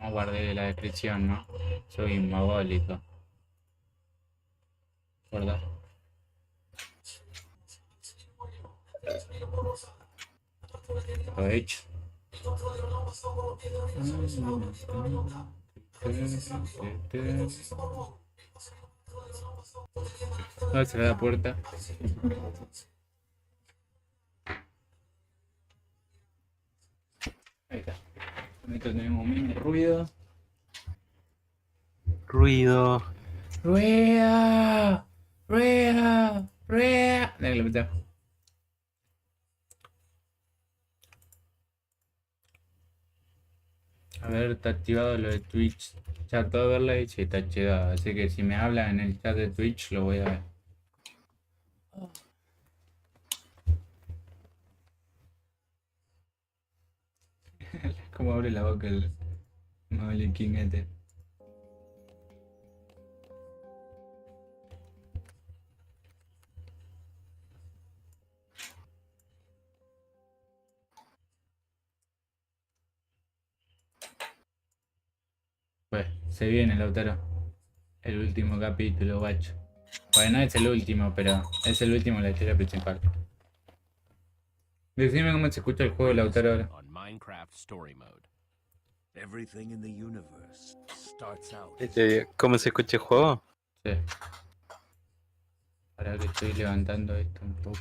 No guardé la descripción, ¿no? Soy mogólico. ¿Verdad? Lo he hecho. No cerrar la puerta. Ahí está. Ahorita tenemos un ruido. Ruido. ¡Rueda! ¡Rueda! ¡Rueda! Dale, le meto. A ver, está activado lo de Twitch. Chat overlay, sí, está activado. Así que si me hablan en el chat de Twitch, lo voy a ver. Como abre la boca el King este. Pues, se viene, Lautaro. El último capítulo, guacho. Bueno, no es el último, pero es el último de la historia principal. Decime cómo se escucha el juego, Lautaro, ahora. ¿Cómo se escucha el juego? Sí. Ahora que estoy levantando esto un poco.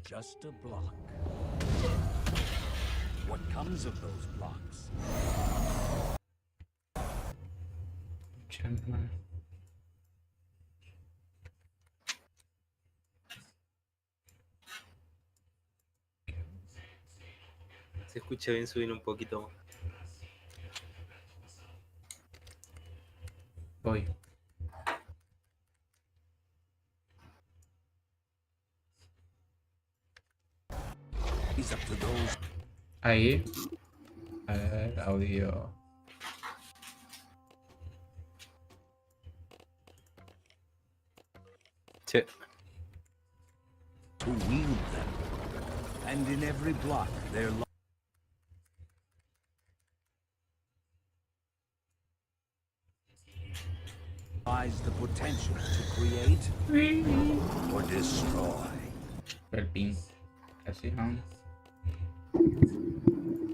Just a block. What comes of those blocks? Se escucha bien subir un poquito más. Voy. He's up to those. Ahí. A ver, audio. Sí. To wield them. And in every block there lies the potential to create or destroy. El ping. Así, ¿no?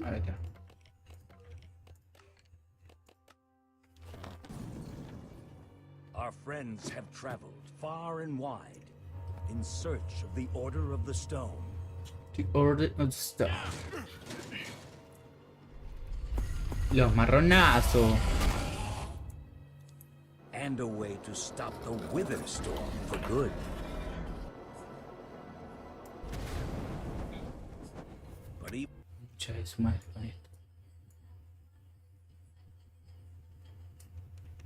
Ahí está. Our friends have traveled far and wide in search of the Order of the Stone. The Order of the Stone. Los marronazos. And a way to stop the Wither Storm for good. But Mucha de su madre con esto.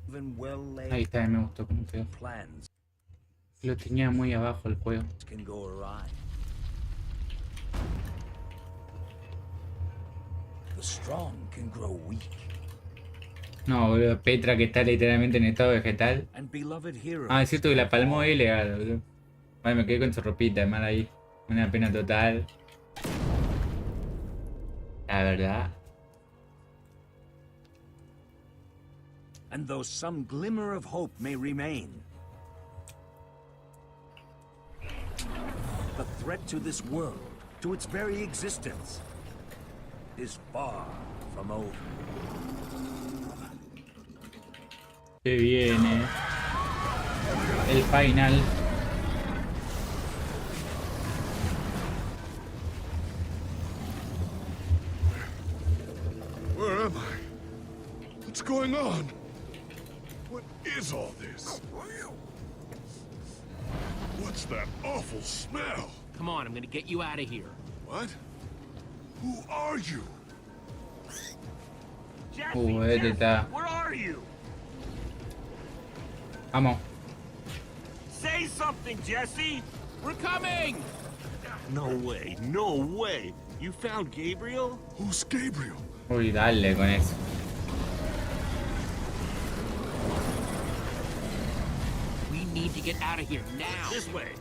even well-laid Ahí está, me gustó como quedó. plans Lo tenía muy abajo el juego. can go awry. The strong can grow weak. No, boludo, Petra que está literalmente en estado vegetal. And beloved heroes. Ah, es cierto que la palmó es ilegal, boludo. Vale, me quedé con su ropita, mal ahí. Una pena total. La verdad. And though some glimmer of hope may remain, the threat to this world, to its very existence, is far from over. Se viene el final. Where am I? What's going on? What is all this? What's that awful smell? Come on, I'm gonna get you out of here. What? Who are you? Este está. Where are you? Vamos. Say something, Jesse! We're coming! No way, no way! You found Gabriel? Who's Gabriel? Uy, dale con eso. We need to get out of here now. This way.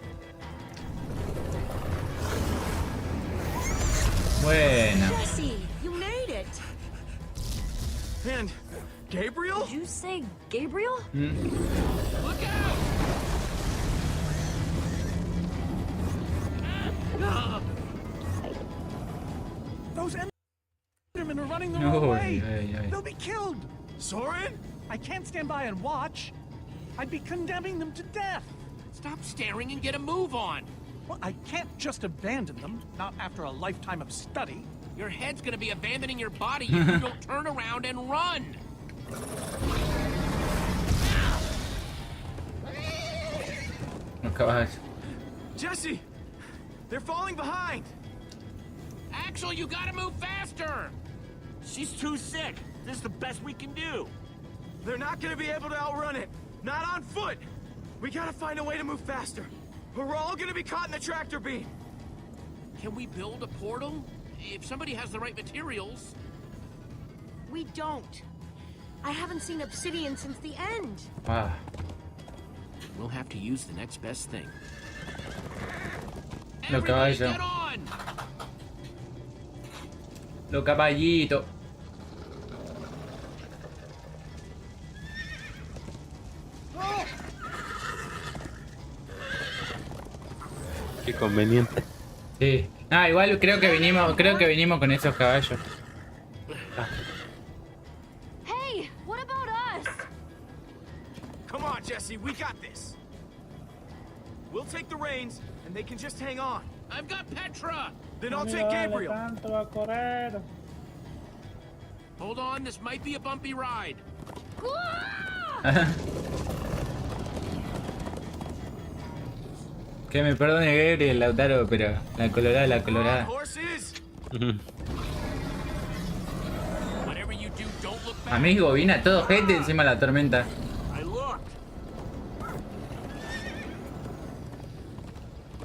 Bueno. Jesse, you made it. And Gabriel? Did you say Gabriel? Look out! Those Endermen are running the No, wrong way. ay. They'll be killed. Soren? I can't stand by and watch. I'd be condemning them to death. Stop staring and get a move on. Well, I can't just abandon them, not after a lifetime of study. Your head's gonna be abandoning your body if you don't turn around and run. Los caballos. Jesse! They're falling behind! Axel, you gotta move faster. She's too sick. This is the best we can do. They're not gonna be able to outrun it. Not on foot. We gotta find a way to move faster. Or we're all gonna be caught in the tractor beam. Can we build a portal? If somebody has the right materials. We don't. I haven't seen obsidian since the end. Ah, We'll have to use the next best thing. Los Everybody caballos. get on! los caballitos. Qué conveniente. Sí. Ah, igual creo que vinimos con esos caballos. Hey, what about us? Come on, Jesse, we got this. We'll take the reins, and they can just hang on. I've got Petra! Then I'll take Gabriel. Hold on, this might be a bumpy ride. Que me perdone Gabriel, Lautaro, pero la colorada. Horses! Whatever you do, don't look back. Amigo, viene a todo gente encima de la tormenta. I looked.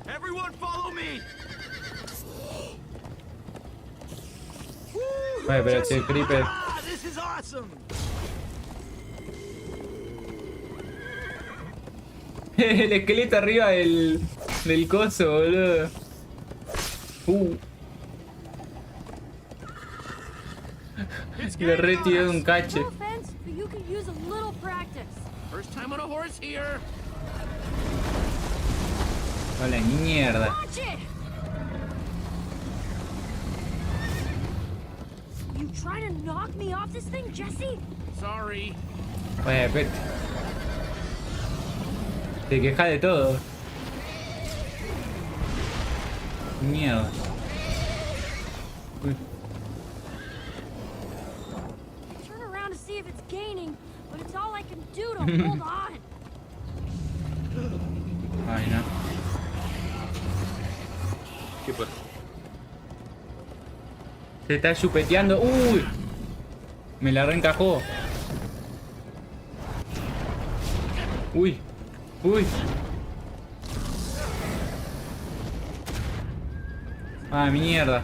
Everyone follow me! Vale, pero si el creeper. Ah, this is awesome! El esqueleto arriba del coso, boludo. Le retiré un cache. No offense, but you could use a little practice. First time on a horse here. Hola, mierda. Watch it! You trying to knock me off this thing, Jesse? Sorry. Bueno, pero... Te quejas de todo. Mierda. Uy. Turn around to see if it's gaining, but it's all I can do to hold on. Ay, no. ¿Qué pasa? Se está chupeteando. ¡Uy! Me la reencajó. ¡Uy! ¡Uy! ¡Ah, mierda!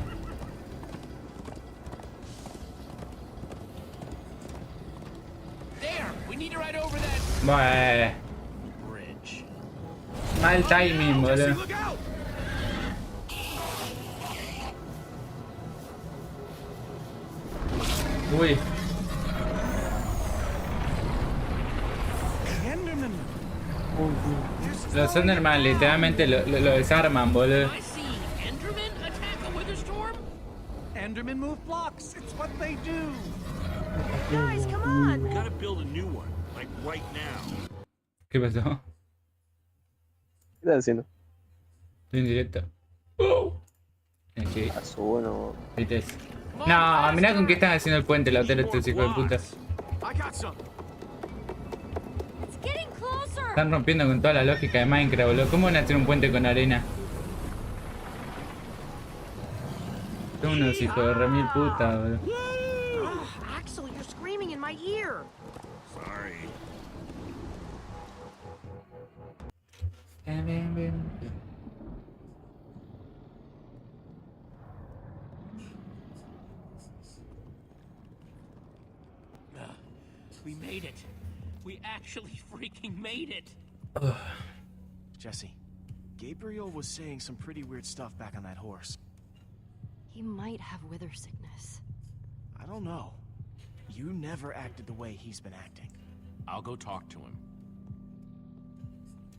There, we need to ride over that Bueno, bridge. mal timing, Jesse, boludo. look out! Uy, Enderman! los Enderman literalmente lo desarman, boludo. I see Enderman attack a wither storm. Endermen move blocks. It's what they do. Guys, come on! Gotta build a new one, like right now. ¿Qué pasó? ¿Qué estás haciendo? Estoy en directo. Sí, Pasó bueno. ¿viste eso? No, mirá con qué están haciendo el puente, Lautaro, estos hijos de puta. I got some. It's getting closer! Están rompiendo con toda la lógica de Minecraft, boludo. ¿Cómo van a hacer un puente con arena? Son unos hijos de remil puta, boludo. Axel, you're screaming in my ear. Sorry. We made it. We actually freaking made it. Jesse, Gabriel was saying some pretty weird stuff back on that horse. He might have wither sickness. I don't know. You never acted the way he's been acting. I'll go talk to him.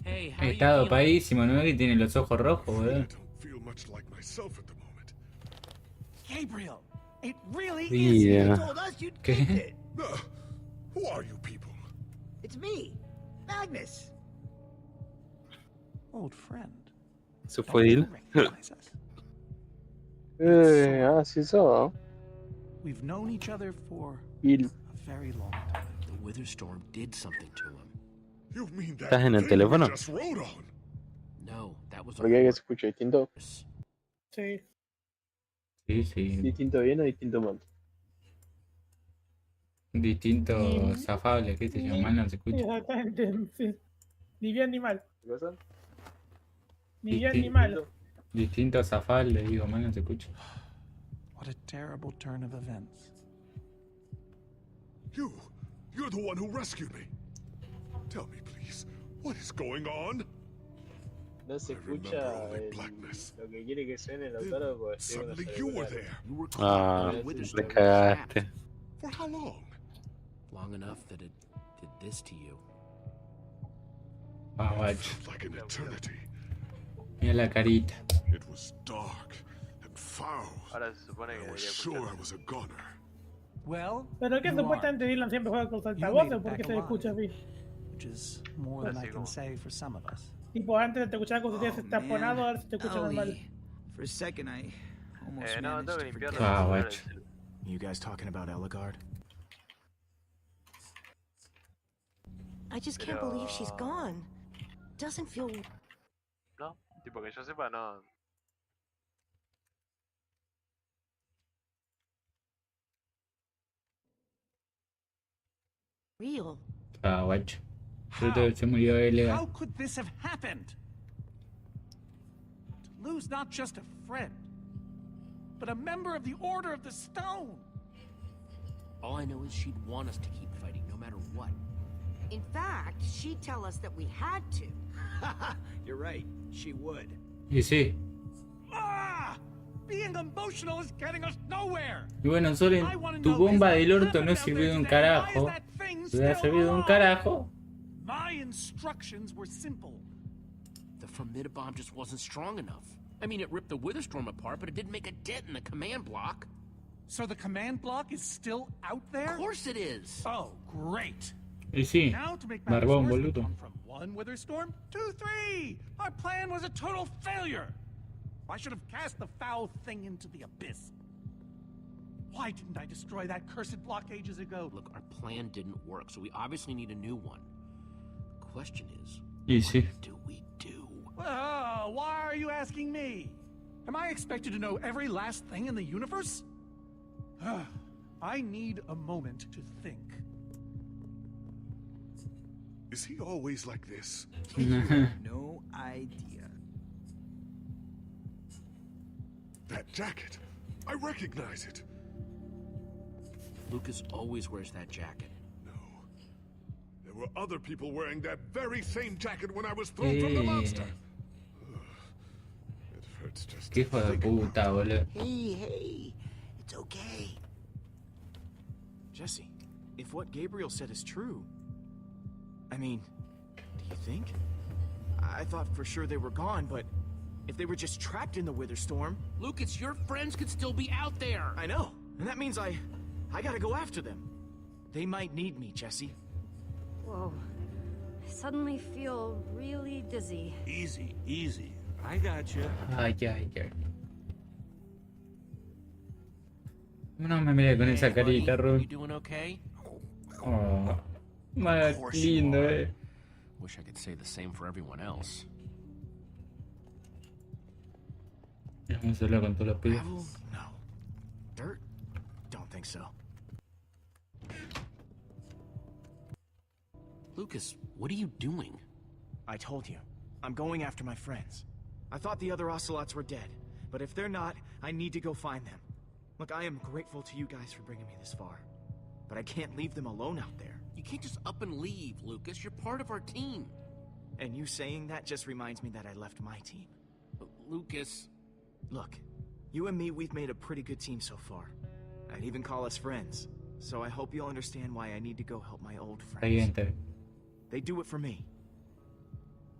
Hey, how are you Está feeling? dopadísimo, ¿no? Que tiene los ojos rojos, I boludo. don't feel much like myself at the moment. Gabriel, it really is. Yeah. You told us you'd keep it. Who are you people? It's me, Magnus. Old friend. ¿Se puede ir? Sí, so. We've known each other for Il. a very long time. The Witherstorm did something to him. You mean that ¿Estás en el thing we teléfono? just rode on? No, that was a ¿Por qué se escucha distinto? Sí, Sí, sí. ¿Distinto bien o distinto mal? Distinto zafable, qué sé yo, mal no se escucha. exactamente. Sí. Ni bien ni mal. ¿Qué pasa? Ni bien ni mal. Distinto zafable, digo, mal no se escucha. What a terrible turn of events. You're the one who rescued me. Tell me, please, what is going on? No se I remember escucha only el- blackness. lo que quiere que suene el autor porque estoy con Suddenly los you were auriculares. there. You were Ah, caught in the le Witherstorm cagaste. trap For how long? long enough that it did this to you. Ah, It guacho. felt like an eternity. Mira la carita. It was dark and foul. Ahora se supone que I was debería sure I escuchar. was a goner. Well, Pero que you supuestamente Dylan siempre juega con los made altavoces it porque back se alive. escucha así. which is more than I can say for some of us. Tipo, antes te escuchaba con ustedes taponado, ahora se te escucha normal. For a second, I almost No, managed tengo to que forget. limpiarlo. Ah, guacho. You guys talking about Eligard? I just can't believe she's gone. Doesn't feel... No, tipo que yo sepa, no. real. Ah, guacho. Sobre todo se murió Elega. How could this have happened? To lose not just a friend, but a member of the Order of the Stone. All I know is she'd want us to keep fighting, no matter what. In fact, she'd tell us that we had to. You're right. She would. Y sí. Ah! Being emotional is getting us nowhere. Y bueno, Soren, tu bomba del orto no sirvió de un carajo. Si hubiera servido de un carajo. My instructions were simple. The Formidabomb just wasn't strong enough. I mean, it ripped the Witherstorm apart, but it didn't make a dent in the command block. So the command block is still out there? Of course it is. Oh, great. Y sí. Now to make Barbón, matters worse, we boludo. come from one Witherstorm to 3. Our plan was a total failure. I should have cast the foul thing into the abyss. Why didn't I destroy that cursed block ages ago? Look, our plan didn't work, so we obviously need a new one. The question is, Y sí. what do we do? Well, why are you asking me? Am I expected to know every last thing in the universe? I need a moment to think. Is he always like this? No idea. That jacket. I recognize it. Lucas always wears that jacket. No. There were other people wearing that very same jacket when I was thrown from the monster. Ugh. It hurts just Qué to hijo de think about puta, boludo. Hey, it's okay. Jesse, if what Gabriel said is true, I mean, do you think? I thought for sure they were gone, but if they were just trapped in the Witherstorm... Lucas, your friends could still be out there. I know, and that means I gotta go after them. They might need me, Jesse. Whoa. I suddenly feel really dizzy. Easy, easy. I got you. Ay, ay, ay. No me miré con esa Hey, buddy, carita, Ron. you doing okay? Oh, más lindo, Wish I could say the same for everyone else. Vamos a hablar con todos los pibes. Gravel? No. Dirt? Don't think so. Lucas, what are you doing? I told you. I'm going after my friends. I thought the other ocelots were dead, but if they're not, I need to go find them. Look, I am grateful to you guys for bringing me this far, but I can't leave them alone out there. You can't just up and leave, Lucas. You're part of our team. And you saying that just reminds me that I left my team. Lucas, Look, You and me, we've made a pretty good team so far. I'd even call us friends. So I hope you'll understand why I need to go help my old Está bien, friends. está bien. They do it for me.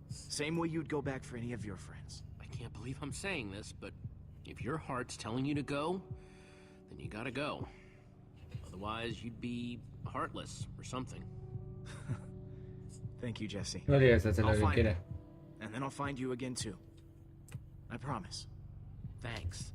Same way you'd go back for any of your friends. I can't believe I'm saying this, but if your heart's telling you to go, then you gotta go. Otherwise, you'd be heartless or something. Thank you, Jesse. No digas hacer lo I'll que find quieras. you. And then I'll find you again too. I promise. Thanks.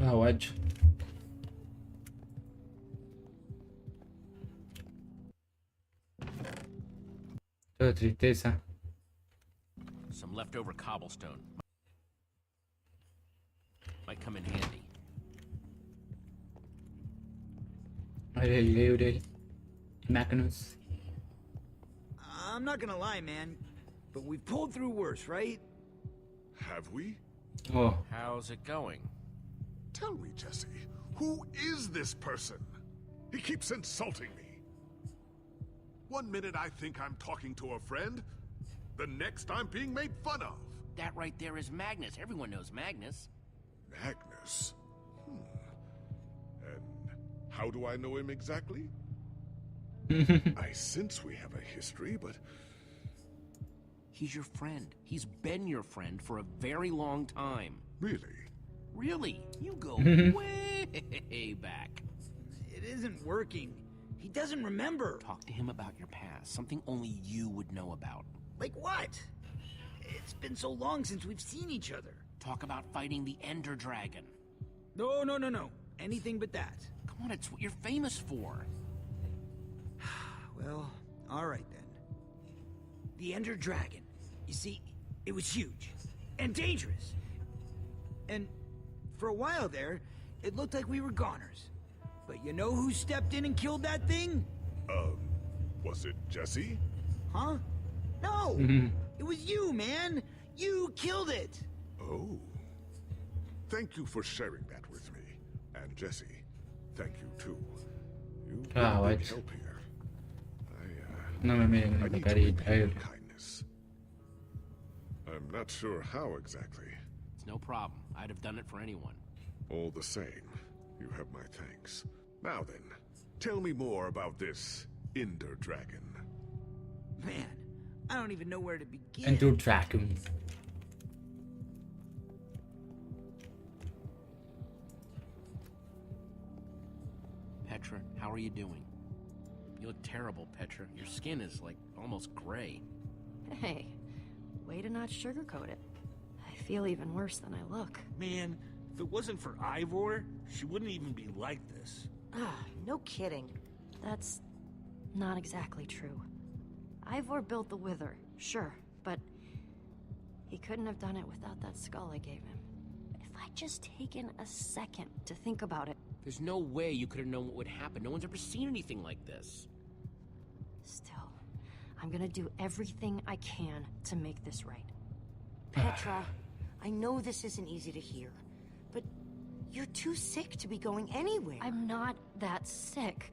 Ah, guacho. Toda tristeza. Some leftover cobblestone. Might come in handy. Aire libre. Magnus. I'm not gonna lie, man, but we've pulled through worse, right? Have we? Oh, How's it going? Tell me, Jesse, who is this person? He keeps insulting me. One minute I think I'm talking to a friend, the next I'm being made fun of. That right there is Magnus. Everyone knows Magnus. Magnus? And how do I know him exactly? I sense we have a history, but... He's your friend. He's been your friend for a very long time. Really? Really? You go way back. It isn't working. He doesn't remember. Talk to him about your past. Something only you would know about. Like what? It's been so long since we've seen each other. Talk about fighting the Ender Dragon. No. Anything but that. Come on, it's what you're famous for. Well, alright then. The Ender Dragon. You see, it was huge. And dangerous. And for a while there, it looked like we were goners. But you know who stepped in and killed that thing? Was it Jesse? Huh? No! It was you, man! You killed it! Oh. Thank you for sharing that with me. And Jesse, thank you too. You've been a big help here. no me miren I con need esa to carita. repay your kindness. I'm not sure how exactly. It's no problem. I'd have done it for anyone. All the same, you have my thanks. Now then, tell me more about this Ender Dragon. Man, I don't even know where to begin. Enter Dragon. Petra, how are you doing? You look terrible, Petra. Your skin is, like, almost gray. Hey, way to not sugarcoat it. I feel even worse than I look. Man, if it wasn't for Ivor, she wouldn't even be like this. Ah, no kidding. That's not exactly true. Ivor built the Wither, sure, but he couldn't have done it without that skull I gave him. If I'd just taken a second to think about it. There's no way you could have known what would happen. No one's ever seen anything like this. Still, I'm gonna do everything I can to make this right. Petra, I know this isn't easy to hear, but you're too sick to be going anywhere. I'm not that sick.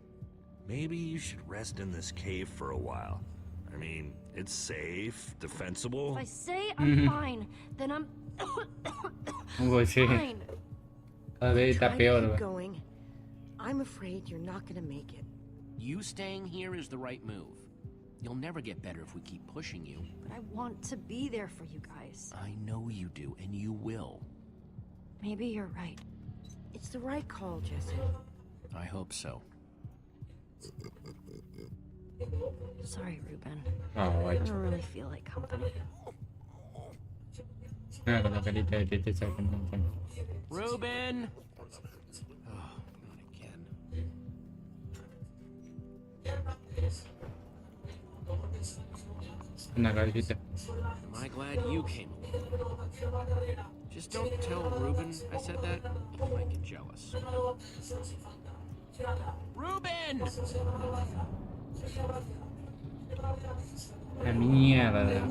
Maybe you should rest in this cave for a while. I mean, it's safe, defensible. If I say I'm fine, then I'm Pues sí. fine. Cada vez está Try to peor. keep va. going. I'm afraid you're not gonna make it. You staying here is the right move. You'll never get better if we keep pushing you. But I want to be there for you guys. I know you do, and you will. Maybe you're right. It's the right call, Jesse. I hope so. Sorry, Ruben. Oh, I guacho. don't really feel like company. Mira con la carita de tristeza que no pone. Ruben! Oh, not again. Una carita. Am I glad you came along? Just don't tell Ruben I said that. He might get jealous. Ruben! La mierda.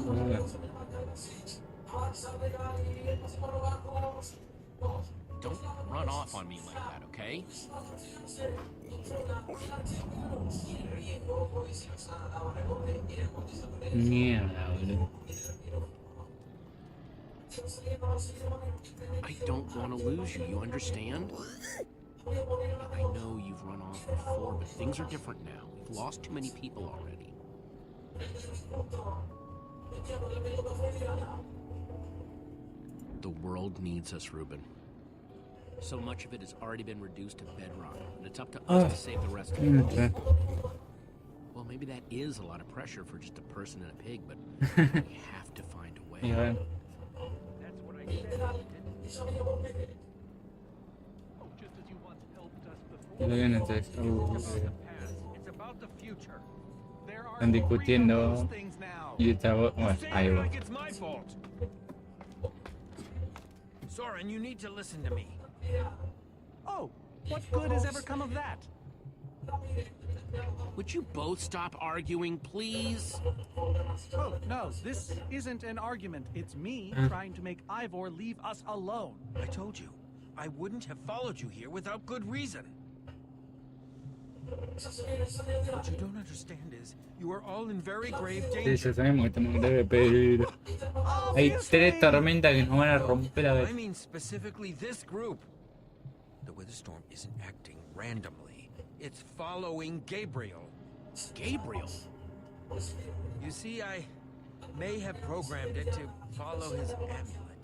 Don't run off on on me like that, okay? Mierda, boludo. I don't want to lose you, you understand? I know you've run off before, but things are different now. We've lost too many people already. The world needs us, Ruben. So much of it has already been reduced to bedrock, and it's up to us to save the rest of it. Okay. Well, maybe that is a lot of pressure for just a person and a pig, but we have to find a way. Yeah. That's what I said. Oh, just as you once helped us before. Lo bien entonces. It's about the future. There are Están discutiendo. those things now. Y esta voz. Bueno, ahí va. Like it's my fault. Soren, you need to listen to me. Oh, what good has ever come of that? Would you both stop arguing, please? Oh, no, this isn't an argument. It's me trying to make Ivor leave us alone. I told you, I wouldn't have followed you here without good reason. What you don't understand is, you are all in very grave Sí, danger. ya sabemos que estamos en grave peligro. Hay 3 tormentas que nos van a romper la I vez. mean specifically this group. The weather storm isn't acting randomly. It's following Gabriel. Gabriel? You see, I may have programmed it to follow his amulet.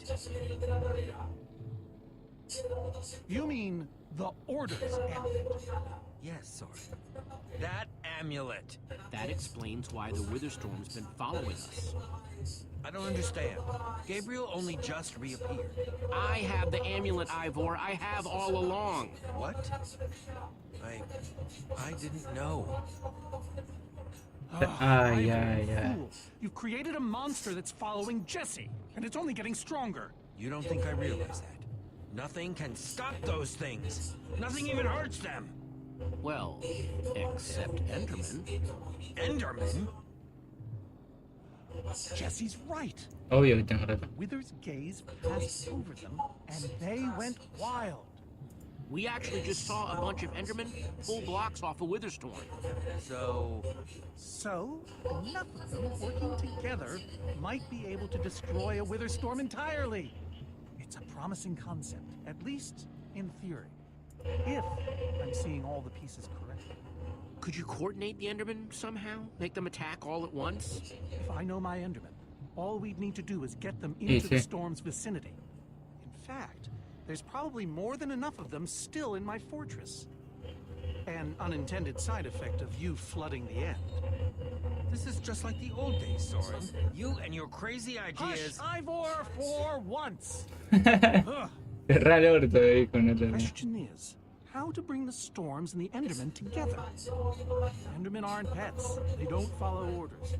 You mean the Order's amulet? Yes, Soren. That amulet. That explains why the Witherstorm's been following us. I don't understand. Gabriel only just reappeared. I have the amulet, Ivor. I have all along. What? I didn't know. Ay, Ivor, ay, you ay. fool. You've created a monster that's following Jesse, and it's only getting stronger. You don't think I realize that? Nothing can stop those things. Nothing even hurts them. Well, except Enderman. Enderman? Jesse's right. Obvio que tengo razón. Wither's gaze passed over them, and they went wild. We actually just saw a bunch of Endermen pull blocks off a Witherstorm. So, enough of them working together might be able to destroy a Witherstorm entirely. It's a promising concept, at least in theory. If I'm seeing all the pieces correctly. Could you coordinate the Endermen somehow? Make them attack all at once? If I know my Endermen, all we'd need to do is get them into the Easy. storm's vicinity. In fact, there's probably more than enough of them still in my fortress. An unintended side effect of you flooding the end. This is just like the old days, Soren. You and your crazy ideas. Hush, Ivor, for once! Cerrar el orto, dijo en otro. Question is, how to bring the storms and the Endermen together? Endermen aren't pets. They don't follow orders.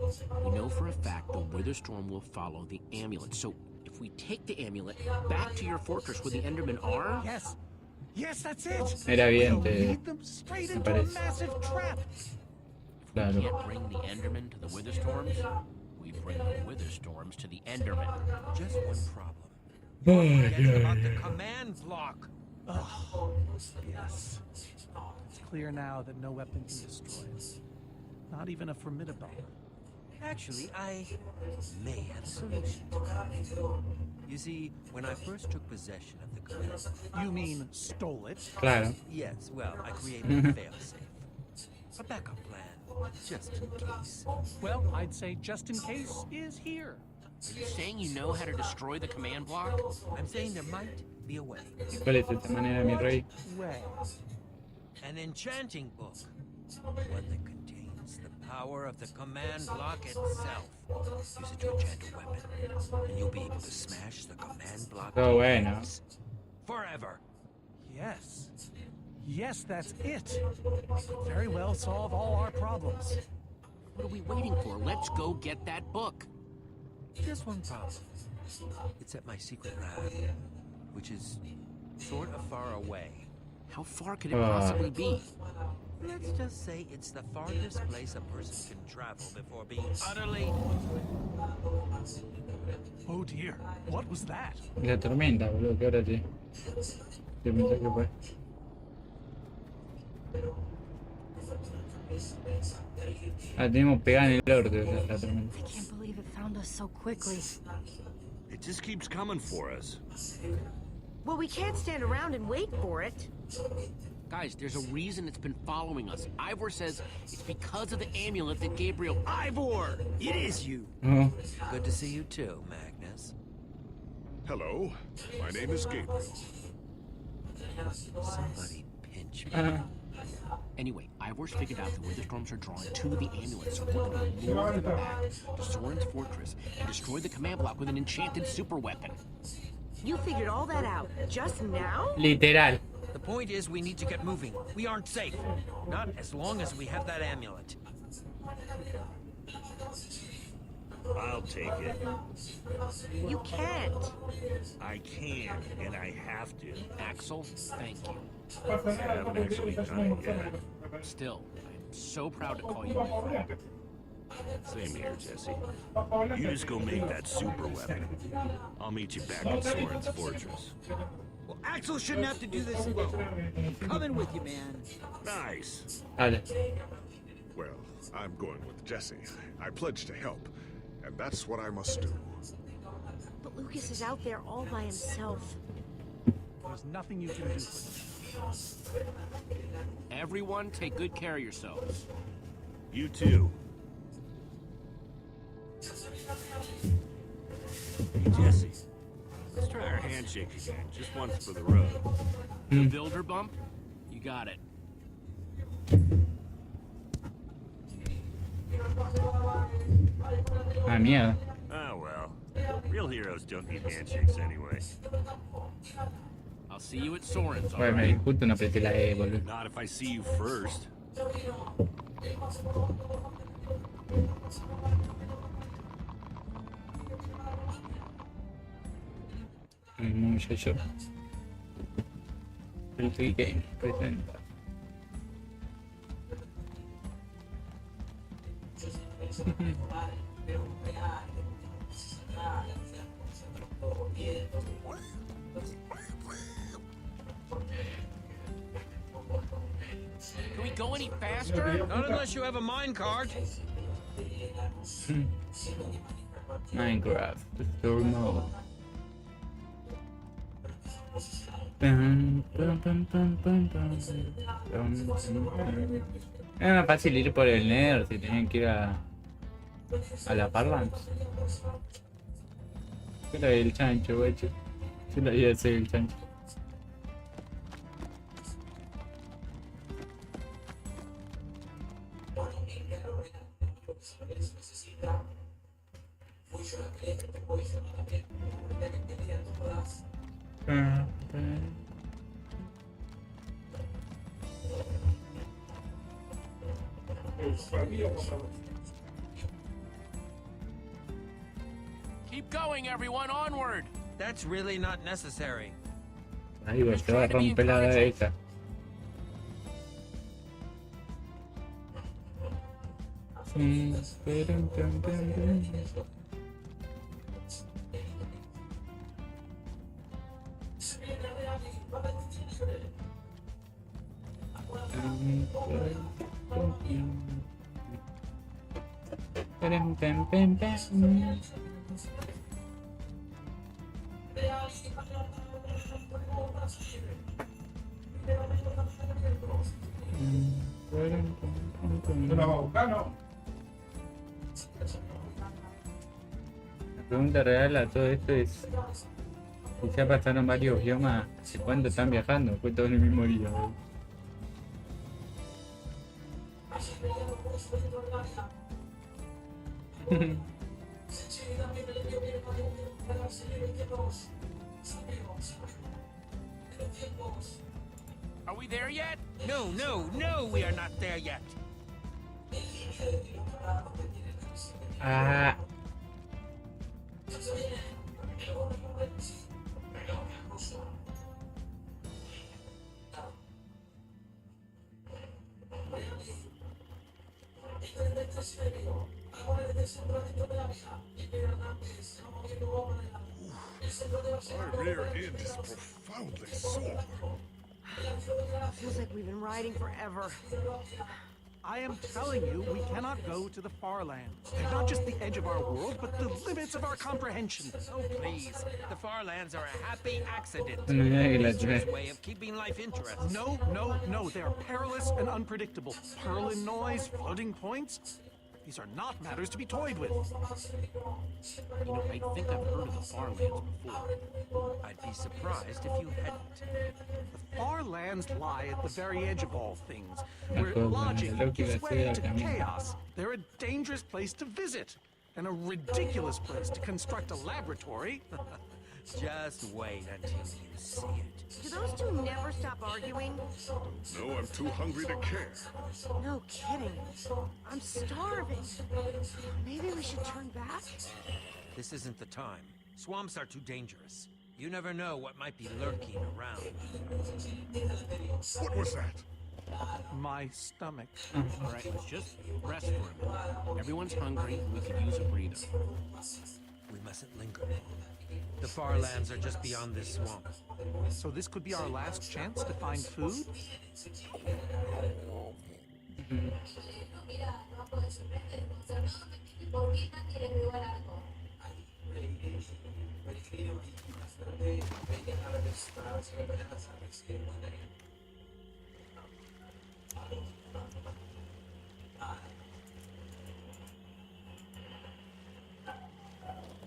We know for a fact the Witherstorm will follow the amulet. So if we take the amulet back to your fortress where the Endermen are... Yes. Yes, that's it. Era bien, We'll te- lead them straight me into a parece. massive trap. If Claro. we can't bring the Endermen to the Witherstorms, we bring the Witherstorms to the Endermen. Just one problem. Ay, Forget ay, about ay. the command block. Oh, yes. It's clear now that no weapon can destroy us. Not even a formidable. Actually, I may have a solution. You see, when I first took possession of the command block, You mean stole it? Claro. yes, well, I created a failsafe. A backup plan, just in case. Well, I'd say just in case is here. Are you saying you know how to destroy the command block? I'm saying there might be a way. ¿Cuál es esta manera, mi rey? Well, An enchanting book. One that contains the power of the command block itself. Use it to enchant a weapon, and you'll be able to smash the command block Oh, to bueno. pieces. Forever. yes. Yes, that's it. Could very well solve all our problems. What are we waiting for? Let's go get that book. Just one problem. It's at my secret lab, which is sort of far away. How far could it possibly be? Let's just say it's the farthest place a person can travel before being utterly... Oh dear, what was that? La tormenta, boludo, que ahora te ¿Qué pensás que fue? La tenemos pegada en el orto la tormenta. I can't believe it found us so quickly. It just keeps coming for us. Well, we can't stand around and wait for it. Guys, there's a reason it's been following us. Ivor says it's because of the amulet that Gabriel... Ivor! It is you! Oh. Good to see you too, Magnus. Hello, my name is Gabriel. Somebody pinch me. Anyway, Ivor's figured out that where the storms are drawn to the amulet, so we're gonna lure them back to Soren's fortress and destroy the command block with an enchanted super weapon. You figured all that out just now? Literal. The point is we need to get moving. We aren't safe. Not as long as we have that amulet. I'll take it. You can't. I can, and I have to. Axel, thank you. I haven't actually done it yet. Still, I'm so proud to call you my friend. Same here, Jesse. You just go make that super weapon. I'll meet you back at Soren's fortress. Well, Axel shouldn't have to do this alone. I'm coming with you, man. Nice. Vale. Well, I'm going with Jesse. I pledged to help, and that's what I must do. But Lucas is out there all by himself. There's nothing you can do for him. Everyone, take good care of yourselves. You too. Hey, Jesse. Let's try our handshake again, just once for the road. The builder bump? You got it. Ah, mierda. Oh well. Real heroes don't need handshakes anyway. I'll see you at Soren's, Bueno, me disculpo, no apreté la E, boludo. Not if I see you first. Muchacho. El Game presenta. Can we go any faster? Not unless you have a minecart. Minecraft, Store Mode. Era más fácil ir por el Nether si tenían que ir a la Parlance. ¿Qué era el chancho, guacho? Yo lo iba a hacer el chancho. Keep going, everyone, onward! That's really not necessary. Ahí va, se va a romper la cabeza. La pregunta real a todo esto es si ya pasaron varios biomas, ¿hace cuánto están viajando? Fue todo en el mismo día, ¿no? Are we there yet? No, we are not there yet. Ah. My rear end is profoundly profoundly sore. Feels like we've been riding forever. I am telling you, we cannot go to the far lands. They're not just the edge of our world, but the limits of our comprehension. Oh, please. The far lands are a happy accident. Let's Nature's way of keeping life interesting. No, no, no. They are perilous and unpredictable. Purling noise, floating points. These are not matters to be toyed with. You know, I think I've heard of the far lands before. I'd be surprised if you hadn't. The far lands lie at the very edge of all things, where logic gives way to chaos. They're a dangerous place to visit, and a ridiculous place to construct a laboratory. Just wait until you see it. Do those two never stop arguing? No, I'm too hungry to care. No kidding. I'm starving. Maybe we should turn back? This isn't the time. Swamps are too dangerous. You never know what might be lurking around. What was that? My stomach. All right, let's just rest for a minute. Everyone's hungry, and we could use a breather. We mustn't linger long. The far lands are just beyond this swamp. So this could be our last chance to find food?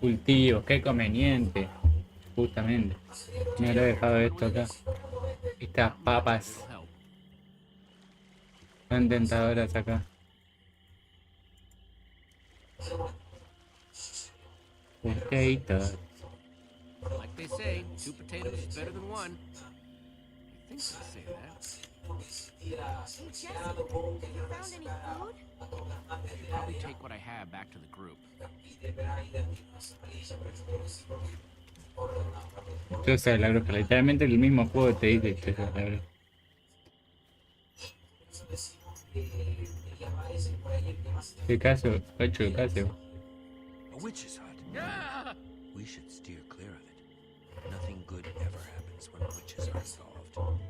Cultivos, qué conveniente. Justamente. Me habré dejado esto acá. Estas papas. Son tentadoras acá. Potatoes. Like they say, 2 potatoes is better than 1. I think they say that. Hey, Jesse, have you found any food? Should probably take what I have back to the group. Yo sé la bruja, literalmente el mismo juego te dice que es la bruja. ¿Qué caso? ¿Qué caso? A witch's hut. We should steer clear of it. Nothing good ever happens when witches are involved.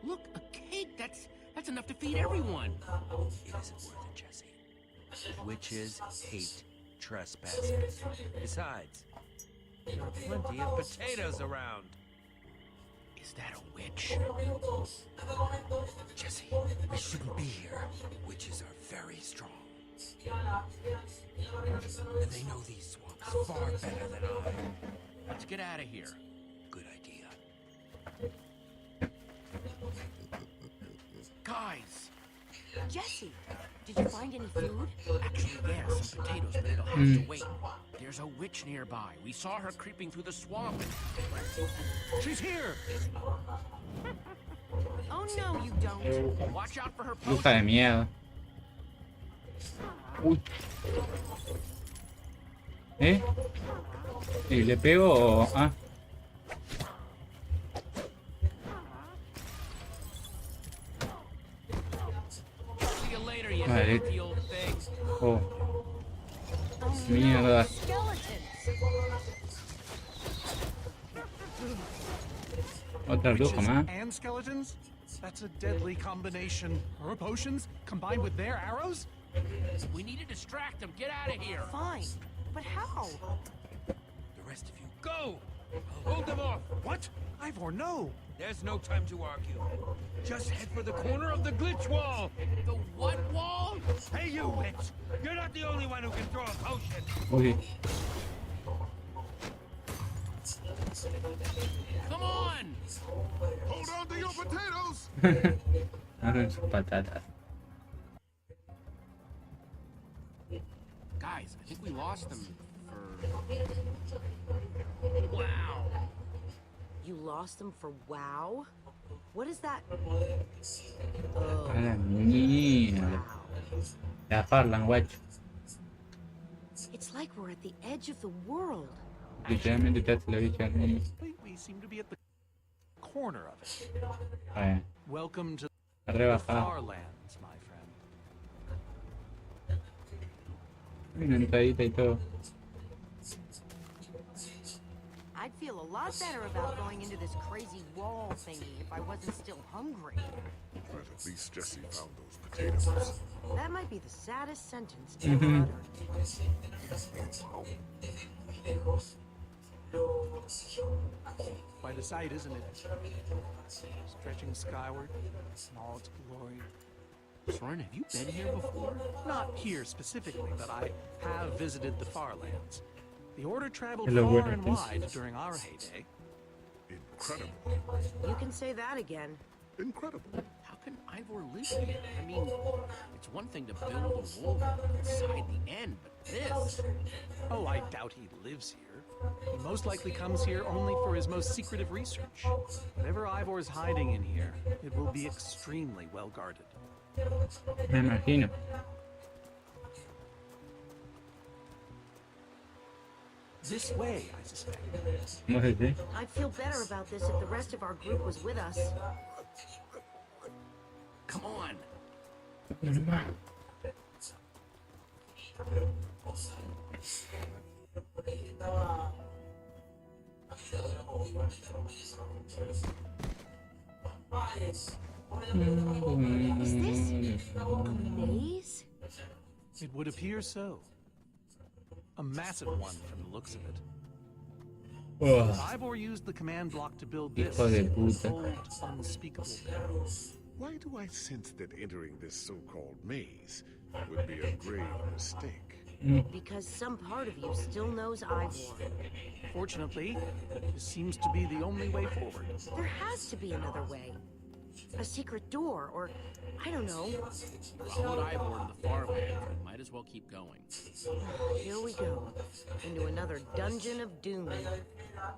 Look, a cake! That's enough to feed everyone! It isn't worth it, Jesse. Witches hate trespassers. Besides, there are plenty of potatoes around. Is that a witch? Jesse, we shouldn't be here. Witches are very strong. And they know these swamps far better than I. Let's get out of here. Good idea. Guys! Jesse, did you find any food? Actually, yeah, some potatoes, but it'll have to wait. There's a witch nearby. We saw her creeping through the swamp. She's here! Oh no, you don't. Watch out for her Bruja de miedo. Uy. ¿Y le pego o...? Ah. Vale. Oh. Mierda. Otra bruja más. And skeletons? That's a deadly combination. Her potions combined with their arrows? We need to distract them. Get out of here. Fine, but how? The rest of you, go! I'll hold them off. What? Ivor, no! There's no time to argue. Just head for the corner of the glitch wall. The what wall? Hey, you witch! You're not the only one who can throw a potion. Uy. Come on! Hold on to your potatoes! Abren sus patatas. Guys, I think we lost them for... Wow! You lost them for WoW? What is that? A la mierda. La farlan, guacho. It's like we're at the edge of the world. Literalmente te hace la bicha del mundo. We seem to be at the corner of it. Vale. Welcome to the Rebajado. far lands, my friend. Una entradita y todo. I'd feel a lot better about going into this crazy wall thingy if I wasn't still hungry. But at least Jesse found those potatoes. That might be the saddest sentence ever uttered. Quite a sight, isn't it? Stretching skyward in all its glory. Soren, have you been here before? Not here specifically, but I have visited the far lands. The Order traveled Hello, far buenas and noches. wide during our heyday. Incredible. You can say that again. Incredible. How can Ivor live here? I mean, it's one thing to build a wall inside the end, but this... Oh, I doubt he lives here. He most likely comes here only for his most secretive research. Whatever Ivor's hiding in here, it will be extremely well guarded. Me imagino. This way, I suspect. ¿Cómo se dice? I'd feel better about this if the rest of our group was with us. Come on! Is this a maze? It would appear so. A massive one from the looks of it. Oh, Ivor used the command block to build this. hijo de It would puta. hold unspeakable peril. Why do I sense that entering this so-called maze would be a grave mistake? Because some part of you still knows Ivor. Fortunately, this seems to be the only way forward. There has to be another way. A secret door, or I don't know. Followed Ivor to the far land. Might as well keep going. Here we go. Into another dungeon of doom. Ah.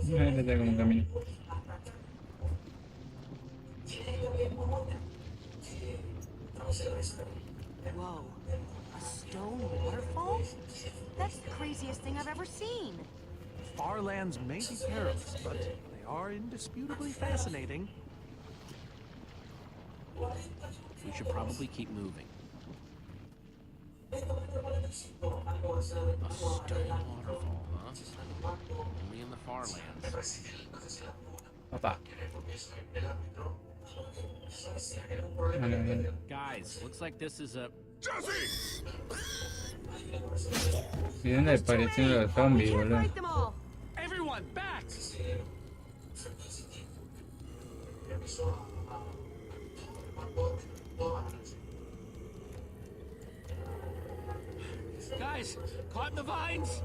Mira cómo camina. Whoa. A stone waterfall? That's the craziest thing I've ever seen. Far lands may be perilous, but they are indisputably fascinating. We should probably keep moving. A stone waterfall, huh? Only in the far lands. Opa. Vale, bien. Guys, looks like this is a... Jesse! ¿Y dónde aparecieron los zombies, boludo? Fight them all. Everyone, back! Guys, caught in the vines!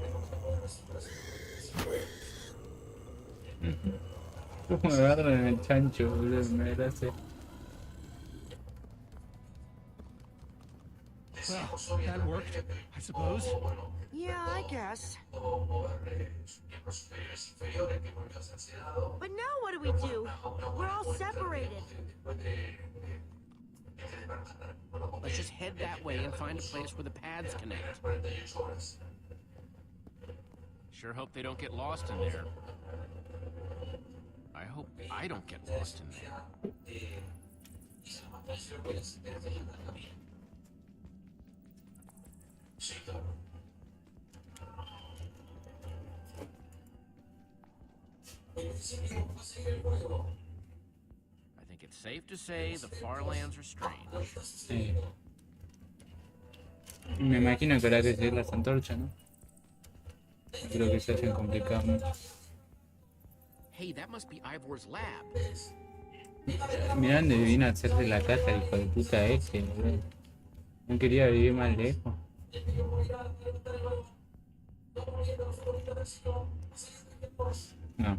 ¿Cómo agarran el chancho, boludo? Me gracia. Well, that worked, I suppose. Yeah, I guess. But now what do? We're all separated. Let's just head that way and find a place where the paths connect. Sure hope they don't get lost in there. I hope I don't get lost in there. I think it's safe to say the far lands are strange. Sí. Me imagino que habrá que seguir las antorchas, ¿no? No creo que se hayan complicado mucho. Hey, that must be Ivor's lab. Mirá dónde vino a hacerse la casa el hijo de puta este, boludo. No quería vivir más lejos. No,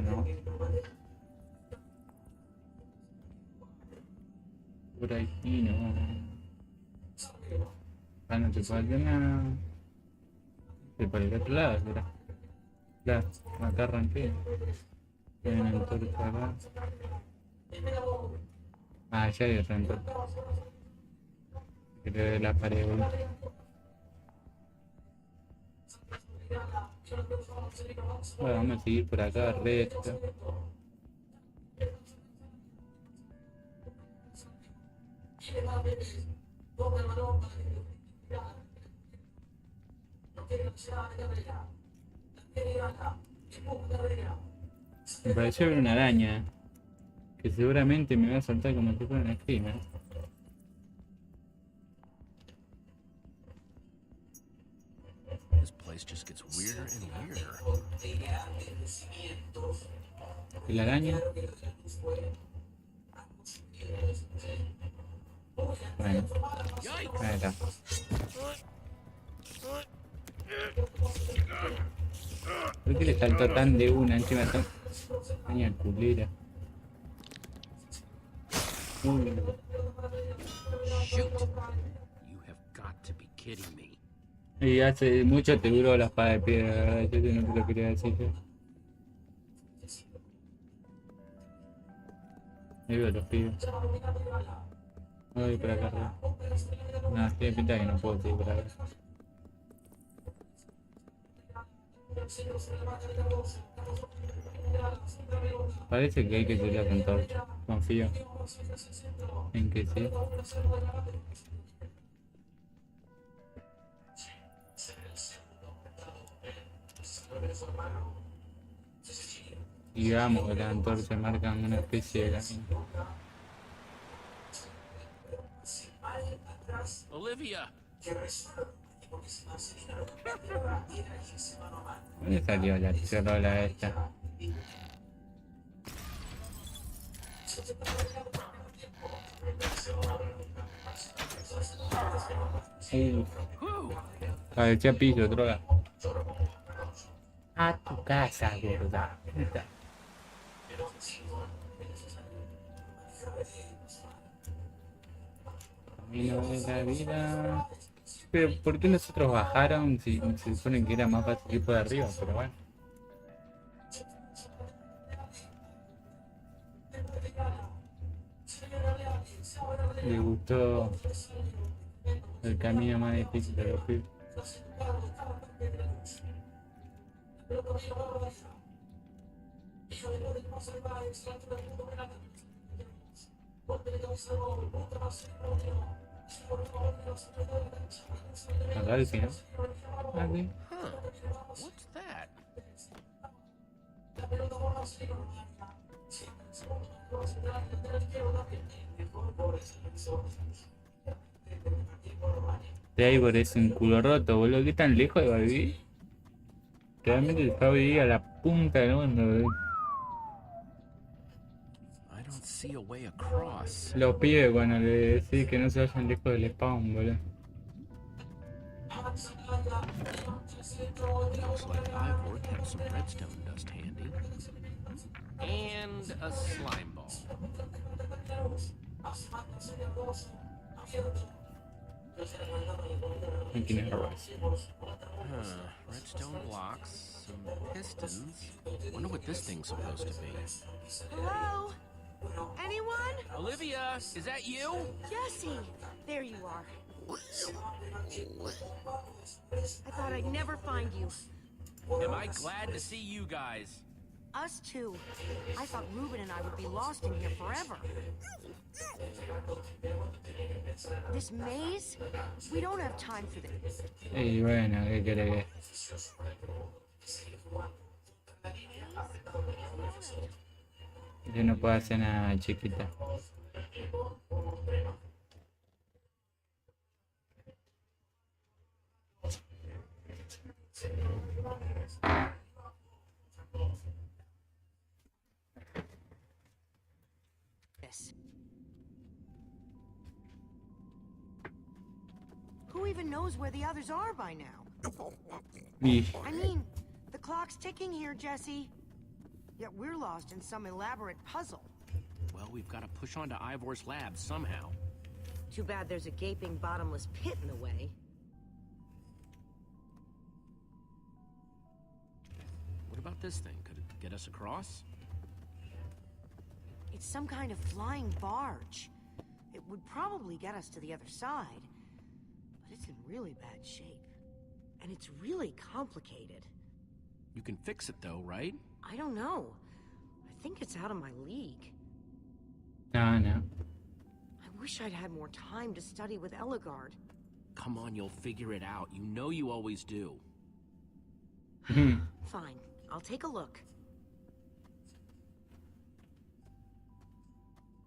no. Por aquí no. Ah, no te puedo hacer nada. Por el otro lado, será. Claro, acá arranqué. Tienen el torto acá. Ah, ya hay otra entorcha. creo de la pared, boludo. Bueno, vamos a seguir por acá recto. Me pareció ver una araña que seguramente me va a saltar como si fuera una screamer. This place just gets weirder and weirder. ¿Y la araña? Bueno, ahí está. ¿Por qué le saltó tan de una? Encima está araña culera. Shoot. You have got to be kidding me. Y hace mucho te duró la espada de piedra, la verdad, yo no te lo quería decir. Ahí veo los pibes. No voy por acá arriba. No, tiene pinta que no puedo seguir por acá. Parece que hay que tirar con antorcha. Confío en que sí. Digamos que las antorchas marcan una especie de camino. Olivia! ¿Dónde salió la cerrola esta? Cabecea piso, droga. A tu casa, gorda. Camino de la vida. Pero ¿por qué los otros bajaron si se supone que era más fácil ir por arriba? Pero bueno. Le gustó el camino más difícil de los pibes. Acá al final. Aquí. Huh. What's that? Trevor es un culo roto, boludo. ¿Qué tan lejos va a vivir? Realmente se va a vivir a la punta del mundo, boludo. I don't see a way across. Los pibes cuando le decís que no se vayan lejos del spawn, boludo. Looks like Ivor kept some redstone dust handy. And a slime ball. Redstone blocks, some pistons. Wonder what this thing's supposed to be. Hello? Anyone? Olivia, is that you? Jesse! There you are. I thought I'd never find you. Am I glad to see you guys? Us too. I thought Ruben and I would be lost in here forever. This maze? We don't have time for this. Y bueno, ¿qué querés? Yo no puedo hacer nada, chiquita. Who even knows where the others are by now? Y I mean, the clock's ticking here, Jesse. Yet we're lost in some elaborate puzzle. Well, we've got to push on to Ivor's lab somehow. Too bad there's a gaping bottomless pit in the way. What about this thing? Could it get us across? It's some kind of flying barge. It would probably get us to the other side. but it's in really bad shape. And it's really complicated. You can fix it though, right? I don't know. I think it's out of my league. No. I wish I'd had more time to study with Eligard. Come on, you'll figure it out. You know you always do. Fine, I'll take a look.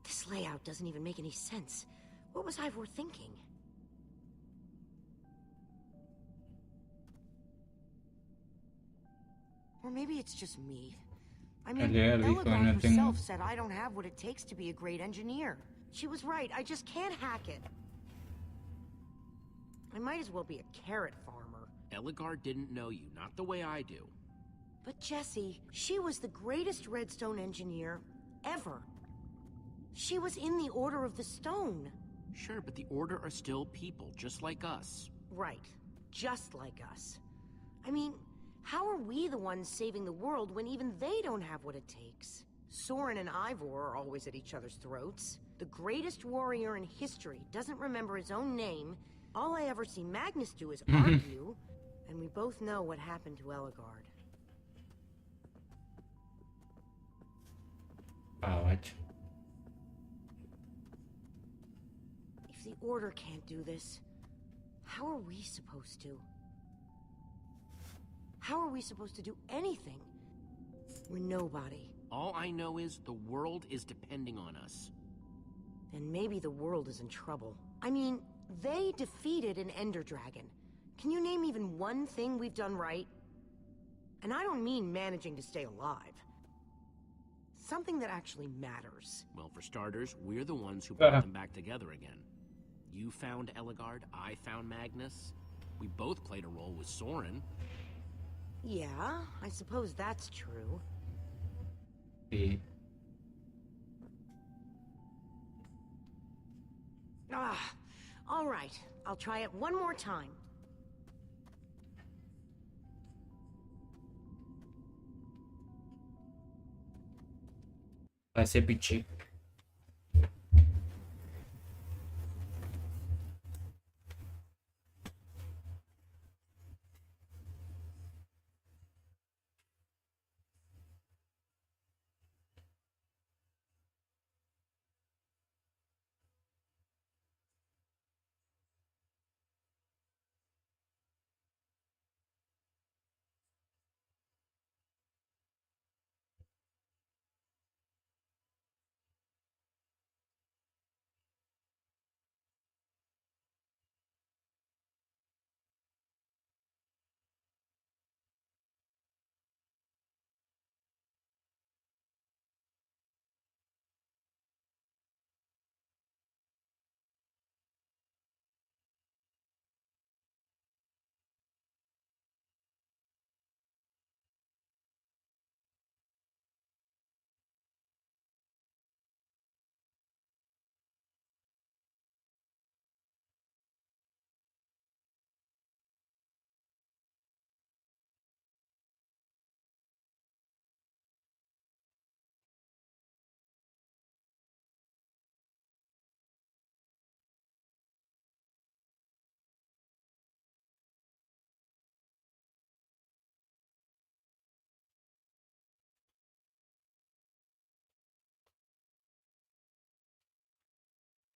This layout doesn't even make any sense. What was Ivor thinking? Or maybe it's just me. I mean, Eligard herself said I don't have what it takes to be a great engineer. She was right, I just can't hack it. I might as well be a carrot farmer. Eligard didn't know you, not the way I do. But Jesse, she was the greatest redstone engineer ever. She was in the Order of the Stone. Sure, but the Order are still people, just like us. Right, just like us. I mean, how are we the ones saving the world when even they don't have what it takes? Soren and Ivor are always at each other's throats. The greatest warrior in history doesn't remember his own name. All I ever see Magnus do is argue. And we both know what happened to Eligard. Ouch. If the Order can't do this, how are we supposed to? How are we supposed to do anything? We're nobody. All I know is the world is depending on us. Then maybe the world is in trouble. I mean, they defeated an Ender Dragon. Can you name even one thing we've done right? And I don't mean managing to stay alive. Something that actually matters. Well, for starters, we're the ones who brought them back together again. You found Eligard, I found Magnus. We both played a role with Soren. Yeah, I suppose that's true. All right. I'll try it one more time. Pasé piché.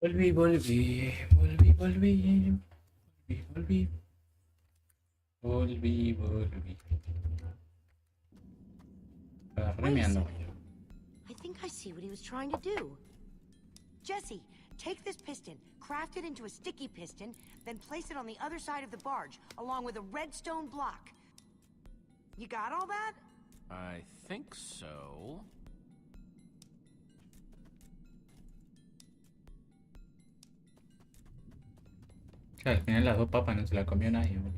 Volví. Remeando. I think I see what he was trying to do. Jesse, take this piston, craft it into a sticky piston, then place it on the other side of the barge, along with a redstone block. You got all that? I think so. Al final las dos papas no se las comió nadie, bro.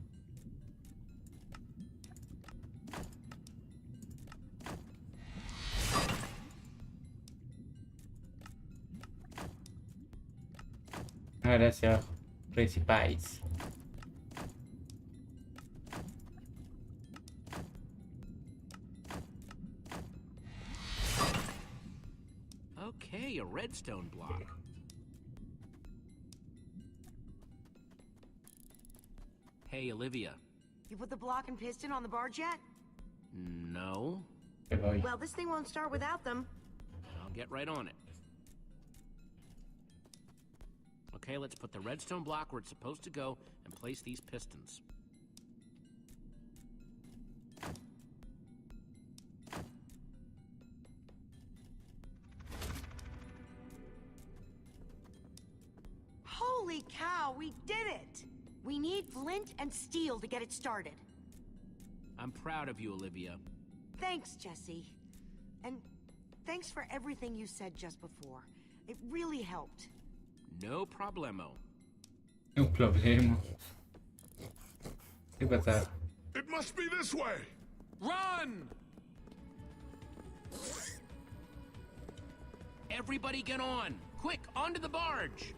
Gracias, Recipes. Okay, a redstone block. Hey, Olivia. You put the block and piston on the barge yet? No. Well, this thing won't start without them. I'll get right on it. Okay, let's put the redstone block where it's supposed to go and place these pistons. Holy cow, we did it! We need flint and steel to get it started. I'm proud of you, Olivia. Thanks, Jesse. And thanks for everything you said just before. It really helped. No problemo. No problema. ¿Qué pasa? It must be this way! Run! Everybody get on! Quick, onto the barge!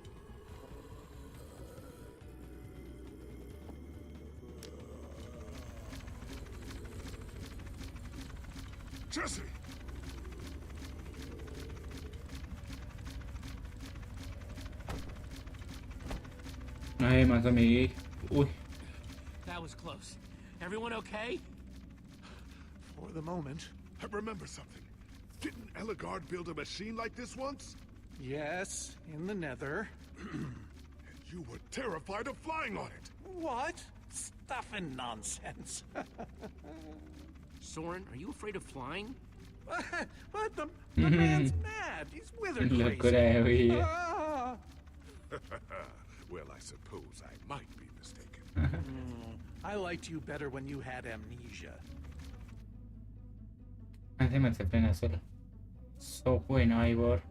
Jesse! Ay, más amiguí. Uy. That was close. Everyone okay? For the moment. I remember something. Didn't Eligard build a machine like this once? Yes, in the Nether. And you were terrified of flying on it. What? Stuff and nonsense. Soren, are you afraid of flying? What? The man's mad. He's withered Locura crazy. de Ah. Well, I suppose I might be mistaken. I liked you better when you had amnesia. Encima se frena solo. So bueno, Ivor.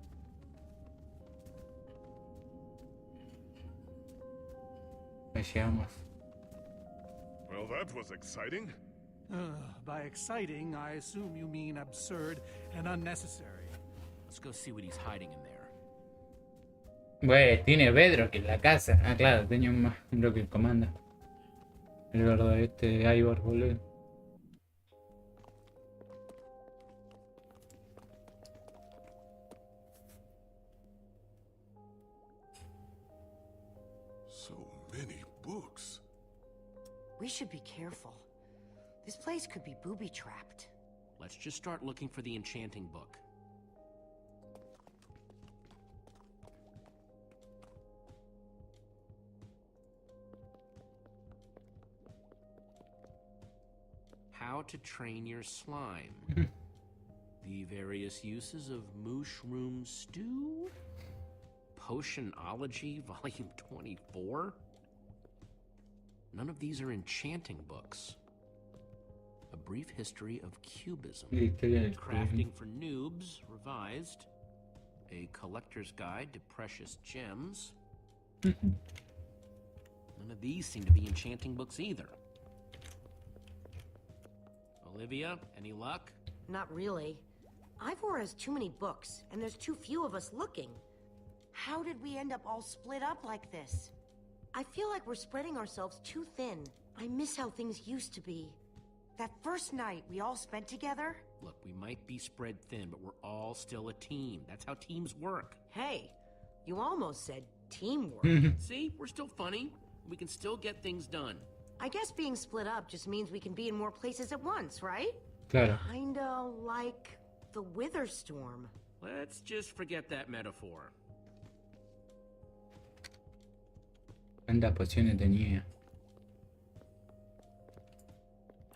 Llegamos. Well, that was exciting. By exciting, I assume you mean absurd and unnecessary. Let's go see what he's hiding in there. Güey, tiene Bedrock en la casa. Ah, claro, tenía un bloque que comanda. El gordo este Ivor, boludo. So many books. We should be careful. This place could be booby-trapped. Let's just start looking for the enchanting book. How to train your slime. The various uses of mushroom stew? Potionology, volume 24? None of these are enchanting books. A brief history of cubism. Crafting for noobs, revised. A collector's guide to precious gems. None of these seem to be enchanting books either. Olivia, any luck? Not really. Ivor has too many books, and there's too few of us looking. How did we end up all split up like this? I feel like we're spreading ourselves too thin. I miss how things used to be. That first night we all spent together. Look, we might be spread thin, but we're all still a team. That's how teams work. Hey, you almost said teamwork. See, we're still funny. We can still get things done. I guess being split up just means we can be in more places at once, right? Claro. Kinda like the Wither Storm. Let's just forget that metaphor. ¿Cuántas pociones tenía?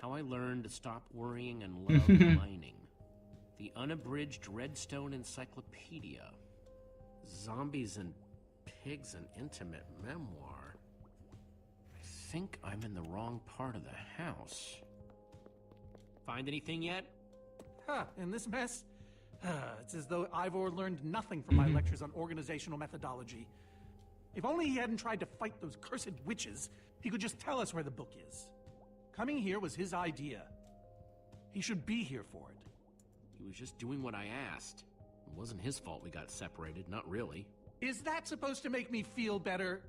How I learned to stop worrying and love mining. The Unabridged Redstone Encyclopedia. Zombies and Pigs, an Intimate Memoir. I think I'm in the wrong part of the house. Find anything yet? Huh, in this mess? It's as though Ivor learned nothing from my lectures on organizational methodology. If only he hadn't tried to fight those cursed witches, he could just tell us where the book is. Coming here was his idea. He should be here for it. He was just doing what I asked. It wasn't his fault we got separated, not really. Is that supposed to make me feel better?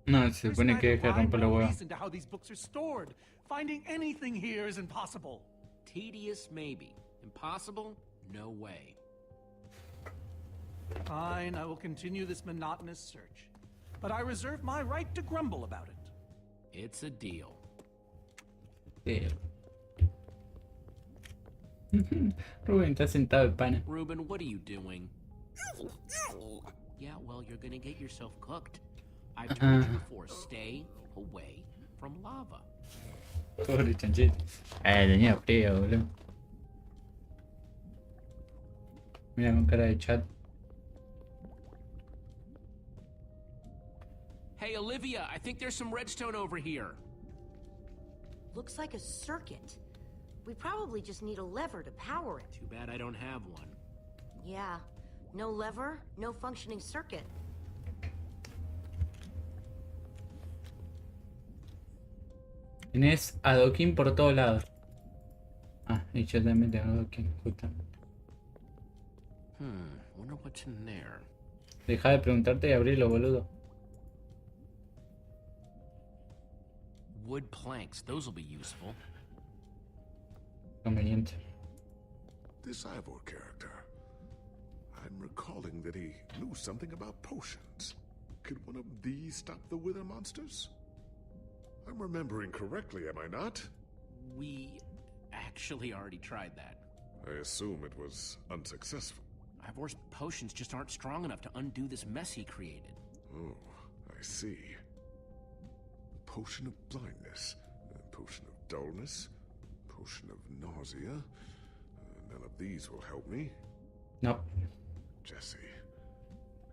No, se supone que deja romper la hueá. Into how these books are stored. Finding anything here is impossible. Tedious, maybe. Impossible? No way. Fine, I will continue this monotonous search. But I reserve my right to grumble about it. It's a deal. mortero. Rubén está sentado de pana. Ruben, what are you doing? Yeah, well, you're gonna get yourself cooked. I've told you before, stay away from lava. Pobre chanchito. Tenía frío, boludo. Mira con cara de chat. Hey, Olivia, I think there's some redstone over here. Looks like a circuit. We probably just need a lever to power it. Too bad I don't have one. Yeah. No lever, no functioning circuit. Tenés adoquín por todos lados. Ah, y yo también tengo adoquín, justamente. Wonder what's in there. Deja de preguntarte y abrirlo, boludo. Wood planks, those will be useful. Conveniente. This Ivor character. I'm recalling that he knew something about potions. Could one of these stop the wither monsters? I'm remembering correctly, am I not? We actually already tried that. I assume it was unsuccessful. Ivor's potions just aren't strong enough to undo this mess he created. Oh, I see. Potion of blindness, a potion of dullness, potion of nausea. None of these will help me. No. Jesse,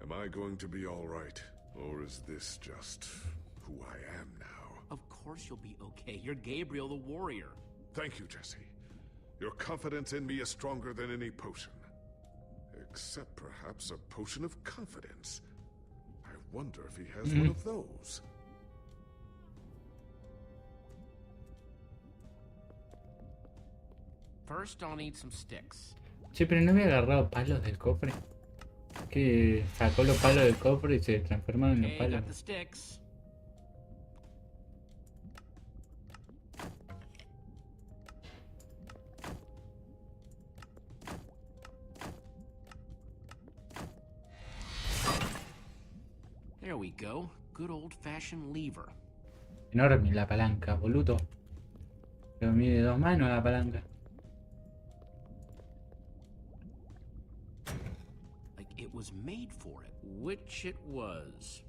am I going to be all right? Or is this just who I am now? Of course you'll be okay. You're Gabriel the warrior. Thank you, Jesse. Your confidence in me is stronger than any potion. Except perhaps a potion of confidence. I wonder if he has one of those. First, I'll need some sticks. Che, pero no había agarrado palos del cofre. Que sacó los palos del cofre y se transformaron en los palos. Got the sticks. There we go. Good old-fashioned lever. Enorme la palanca, boludo. Pero mide 2 manos la palanca. Like it was made for it, which it was.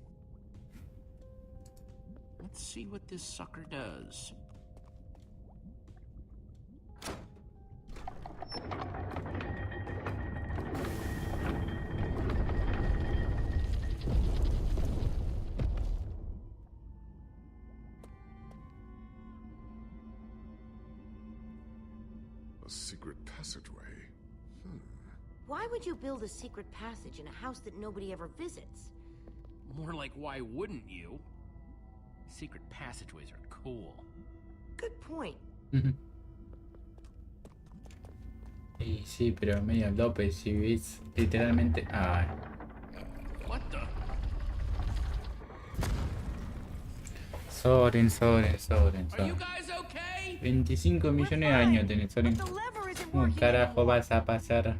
Let's see what this sucker does. A secret passageway. Why would you build a secret passage in a house that nobody ever visits? More like, why wouldn't you? Secret passageways are cool. Good point. Y sí, pero medio López, si ves literalmente. Ah. What the? Soren. Are you guys okay? 25 millones de años tenés, Soren. ¿Cómo carajo vas a pasar?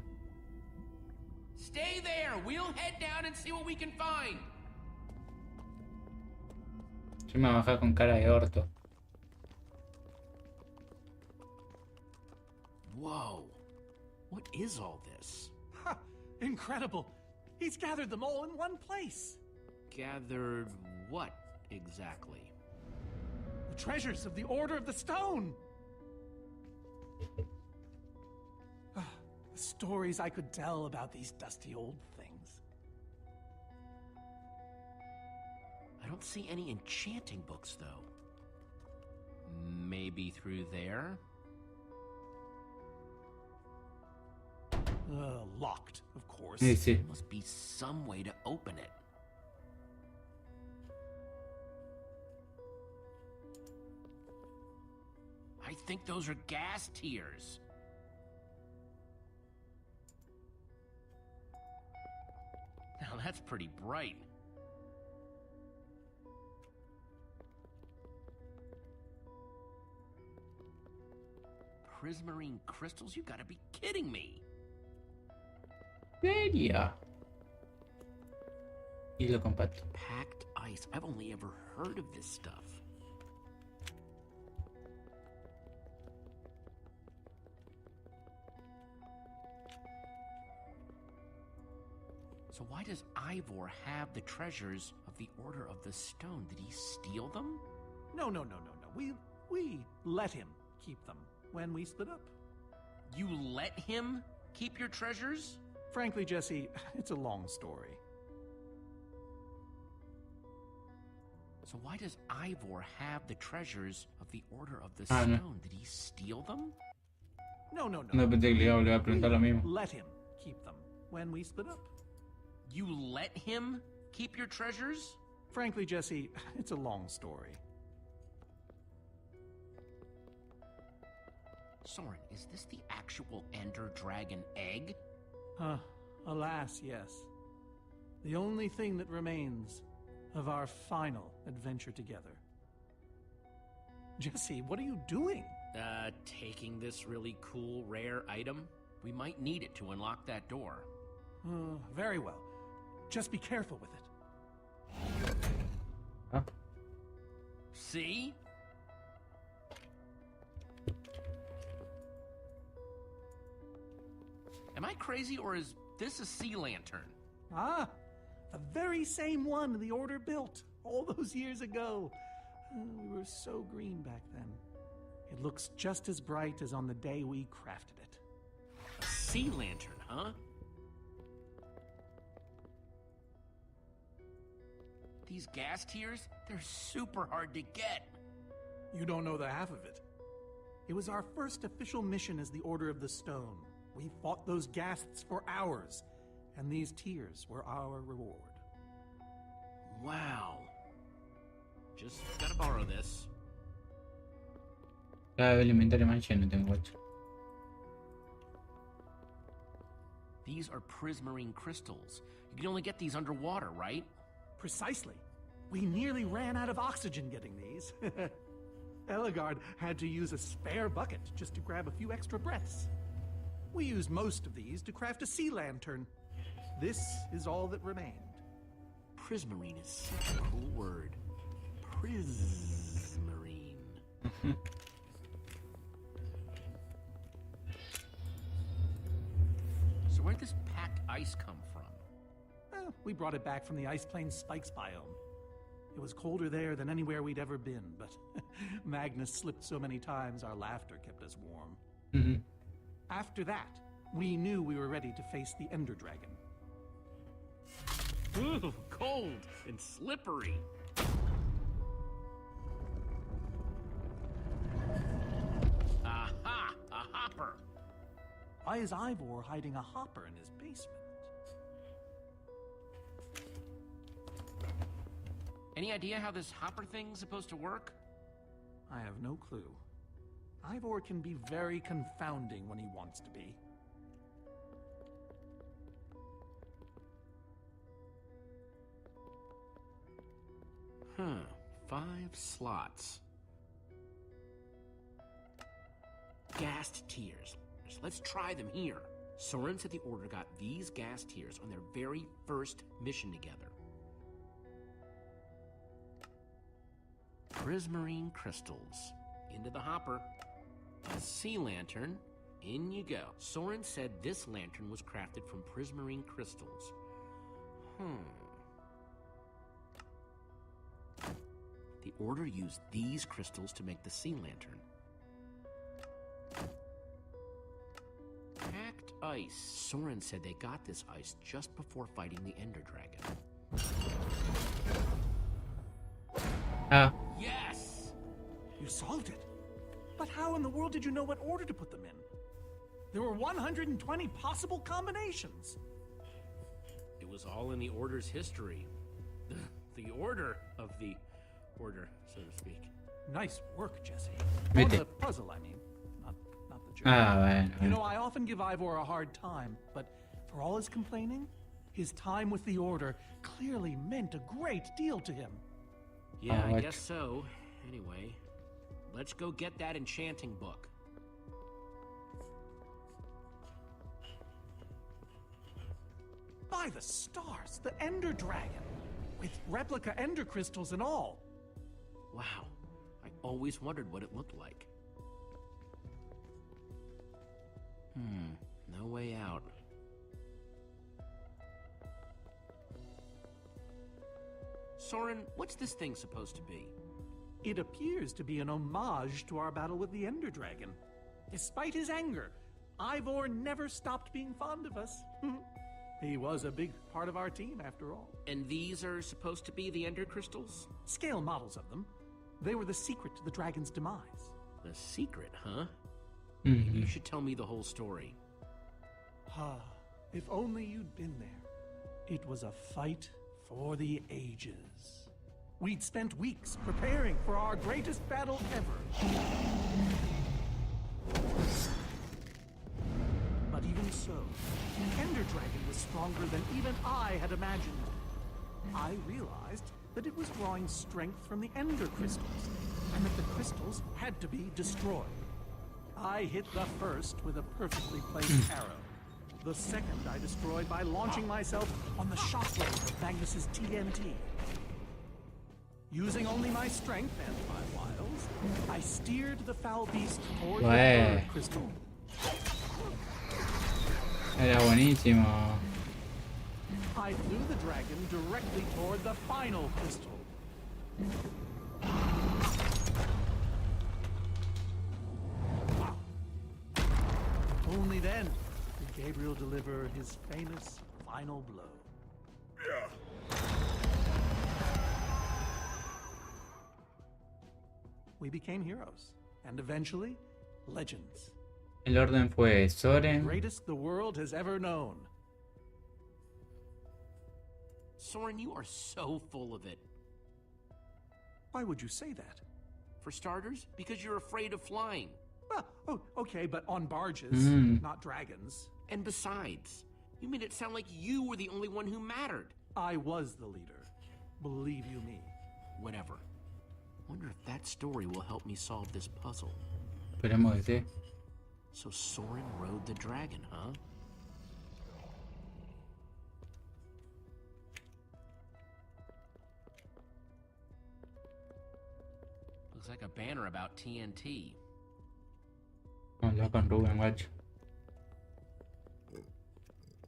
Stay there. We'll head down and see what we can find. Yo me voy a bajar con cara de orto. Whoa. What is all this? Ha! Incredible. He's gathered them all in one place. Gathered what exactly? The treasures of the Order of the Stone. The stories I could tell about these dusty old things. I don't see any enchanting books, though. Maybe through there? Locked, of course. Sí, sí. There must be some way to open it. I think those are gas tiers. Now that's pretty bright. Prismarine crystals? You gotta be kidding me. Seria. Hilo compacto. Packed ice. I've only ever heard of this stuff. So why does Ivor have the treasures of the Order of the Stone? Did he steal them? No. We let him keep them when we split up. You let him keep your treasures? Frankly, Jesse, it's a long story. So why does Ivor have the treasures of the Order of the Stone? Did he steal them? No. No pensé que le iba a preguntar lo mismo. Let him keep them when we split up. You let him keep your treasures? Frankly, Jesse, it's a long story. Soren, is this the actual Ender Dragon egg? Alas, yes. The only thing that remains of our final adventure together. Jesse, what are you doing? Taking this really cool, rare item. We might need it to unlock that door. Very well. Just be careful with it. Huh? See? Am I crazy, or is this a sea lantern? Ah, the very same one the Order built all those years ago. We were so green back then. It looks just as bright as on the day we crafted it. A sea lantern, huh? These gas tiers, they're super hard to get. You don't know the half of it. It was our first official mission as the Order of the Stone. We fought those ghasts for hours, and these tears were our reward. Wow. Just gotta borrow this. Cada vez el inventario más lleno tengo, guacho. These are prismarine crystals. You can only get these underwater, right? Precisely. We nearly ran out of oxygen getting these. Eligard had to use a spare bucket just to grab a few extra breaths. We used most of these to craft a sea lantern. This is all that remained. Prismarine is such a cool word. Prismarine. So where'd this packed ice come from? We brought it back from the Ice Plains Spikes biome. It was colder there than anywhere we'd ever been, but Magnus slipped so many times our laughter kept us warm. After that, we knew we were ready to face the Ender Dragon. Ooh, cold and slippery. Aha! A hopper! Why is Ivor hiding a hopper in his basement? Any idea how this hopper thing's supposed to work? I have no clue. Ivor can be very confounding when he wants to be. Huh. 5 slots. Gassed tiers. Let's try them here. Soren said the Order got these gas tiers on their very first mission together. Prismarine crystals. Into the hopper. A sea lantern. In you go. Soren said this lantern was crafted from prismarine crystals. The Order used these crystals to make the sea lantern. Packed ice. Soren said they got this ice just before fighting the Ender Dragon. Yes! You solved it. But how in the world did you know what order to put them in? There were 120 possible combinations. It was all in the Order's history. The order of the Order, so to speak. Nice work, Jesse. Vete. On the puzzle, I mean. Not the joke. Bueno. You know, I often give Ivor a hard time, but for all his complaining, his time with the Order clearly meant a great deal to him. Yeah, I guess so. Anyway, let's go get that enchanting book. By the stars, the Ender Dragon! With replica Ender crystals and all! Wow, I always wondered what it looked like. No way out. Soren, what's this thing supposed to be? It appears to be an homage to our battle with the Ender Dragon. Despite his anger, Ivor never stopped being fond of us. He was a big part of our team, after all. And these are supposed to be the Ender Crystals? Scale models of them. They were the secret to the dragon's demise. The secret, huh? You should tell me the whole story. If only you'd been there. It was a fight for the ages. We'd spent weeks preparing for our greatest battle ever. But even so, the Ender Dragon was stronger than even I had imagined. I realized that it was drawing strength from the Ender Crystals, and that the crystals had to be destroyed. I hit the first with a perfectly placed arrow. The second I destroyed by launching myself on the shockwave of Magnus's TNT. Using only my strength and my wiles, I steered the foul beast toward the third crystal. Era buenísimo. I flew the dragon directly toward the final crystal. Only then did Gabriel deliver his famous final blow. We became heroes, and eventually, legends. El orden fue Soren. Greatest the world has ever known. Soren, you are so full of it. Why would you say that? For starters, because you're afraid of flying. Oh, okay, but on barges, not dragons. And besides, you made it sound like you were the only one who mattered. I was the leader. Believe you me. Whatever. Wonder if that story will help me solve this puzzle. Esperemos que sí. So Soren rode the dragon, huh? Looks like a banner about TNT. Vamos a con Ruben, guacho.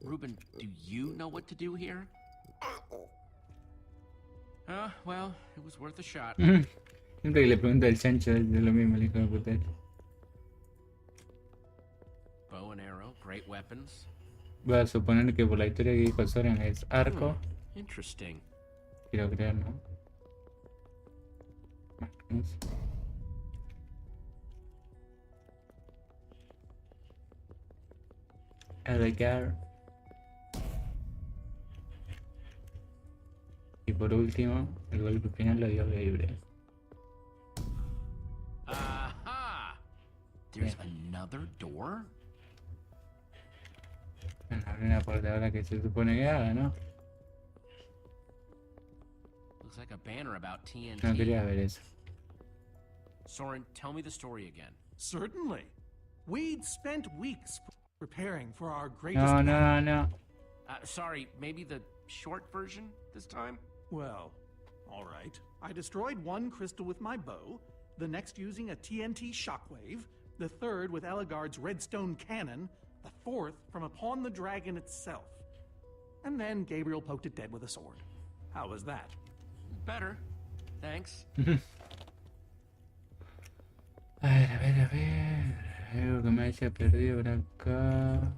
Ruben, do you know what to do here? Well, it was worth a shot. Siempre que le pregunto al chancho es lo mismo, el hijo de puta. Bow and arrow, great weapons. Voy a suponer que por la historia que dijo Soren es arco. Interesting. Quiero creer, ¿no? Magnus. Edgar. Y por último, el golpe final lo dio Gabriel. Aha! There's another door? Bueno, abre una puerta ahora que se supone que haga, ¿no? Looks like a banner about TNT. No quería ver eso. Soren, tell me the story again. Certainly. We'd spent weeks preparing for our greatest No. Sorry, maybe the short version this time? Well, all right. I destroyed one crystal with my bow, the next using a TNT shockwave, the third with Eligard's redstone cannon, the fourth from upon the dragon itself. And then Gabriel poked it dead with a sword. How was that? Better. Thanks. A ver. Algo que me haya perdido por acá.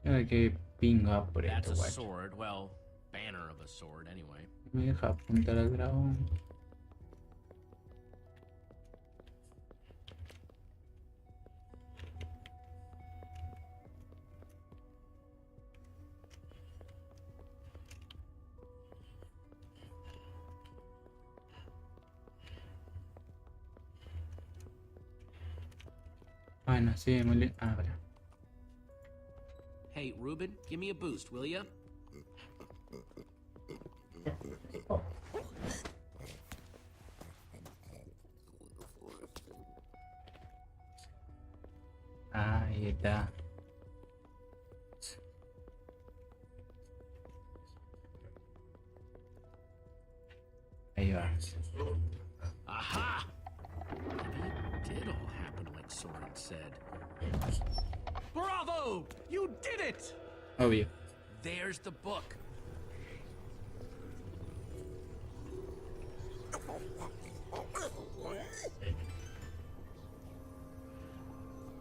Hay que pinga por That's esto, a guacho. sword. Well, banner of a sword, anyway. Me deja apuntar al dragón. Bueno, sí, muy bien. Ah, pará. Hey, Ruben, give me a boost, will ya? Ahí está. Ahí va. Aha! Maybe it did all happen like Soren said. Bravo! You did it! Obvio. There's the book.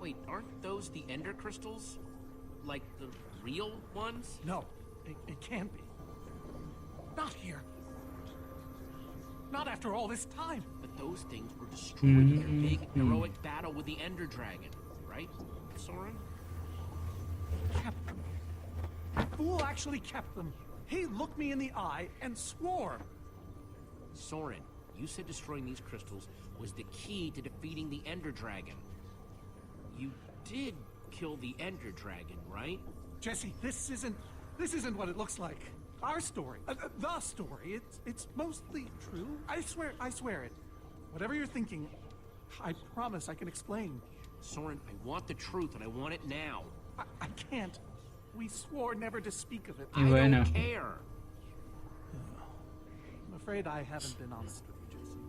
Wait, aren't those the ender crystals? Like the real ones? No, it can't be. Not here. Not after all this time. But those things were destroyed in your big heroic battle with the ender dragon, right, Soren? Kept them. Fool actually kept them. He looked me in the eye and swore. Soren, you said destroying these crystals was the key to defeating the ender dragon. You did kill the ender dragon, right? Jesse, this isn't what it looks like. Our story, the story, it's mostly true. I swear it. Whatever you're thinking, I promise I can explain. Soren, I want the truth and I want it now. I can't. We swore never to speak of it. I don't care. I'm afraid I haven't been honest with you, Jesse.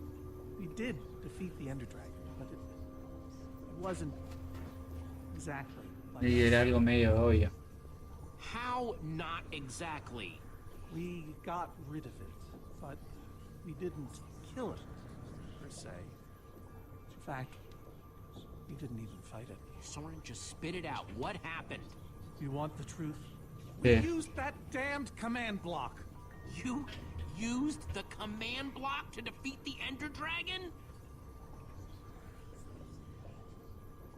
We did defeat the Ender Dragon, but it wasn't exactly like Y era algo medio obvio. How not exactly? We got rid of it, but we didn't kill it, per se. In fact, we didn't even fight it. Soren, just spit it out. What happened? You want the truth? We used that damned command block. You used the command block to defeat the Ender Dragon?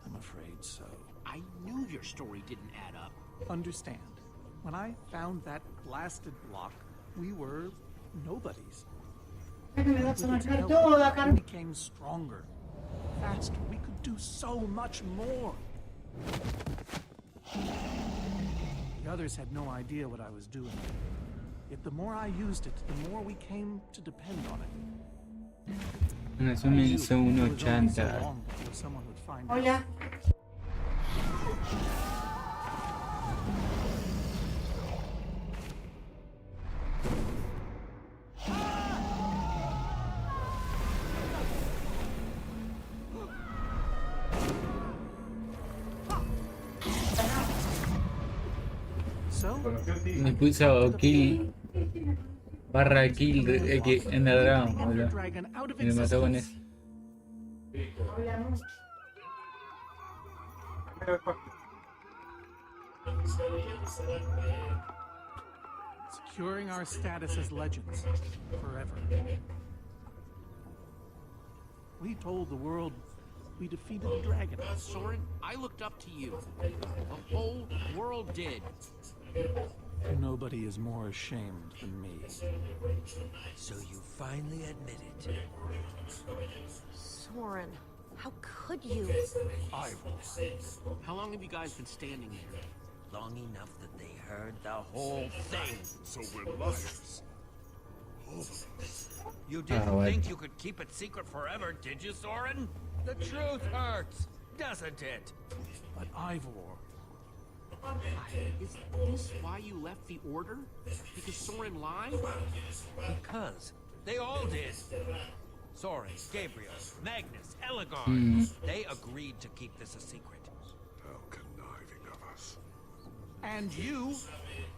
I'm afraid so. I knew your story didn't add up. Understand, when I found that blasted block, we were nobodies. With its help, we became stronger, faster. We could do so much more. The others had no idea what I was doing. Yet the more I used it, the more we came to depend on it. Una sumen son 1.80. Hola. Me puso kill barra kill de Ender Dragon, boludo. Y me mató con eso. Securing our status as legends forever. We told the world we defeated the dragon. Soren, I looked up to you. The whole world did. Nobody is more ashamed than me. So you finally admit it. Soren, how could you? How long have you guys been standing here? Long enough that they heard the whole thing. So we're liars. You didn't think you could keep it secret forever, did you, Soren? The truth hurts, doesn't it? But Ivor... Is this why you left the Order? Because Soren lied? Because they all did. Soren, Gabriel, Magnus, Ellegaard. They agreed to keep this a secret. How conniving of us. And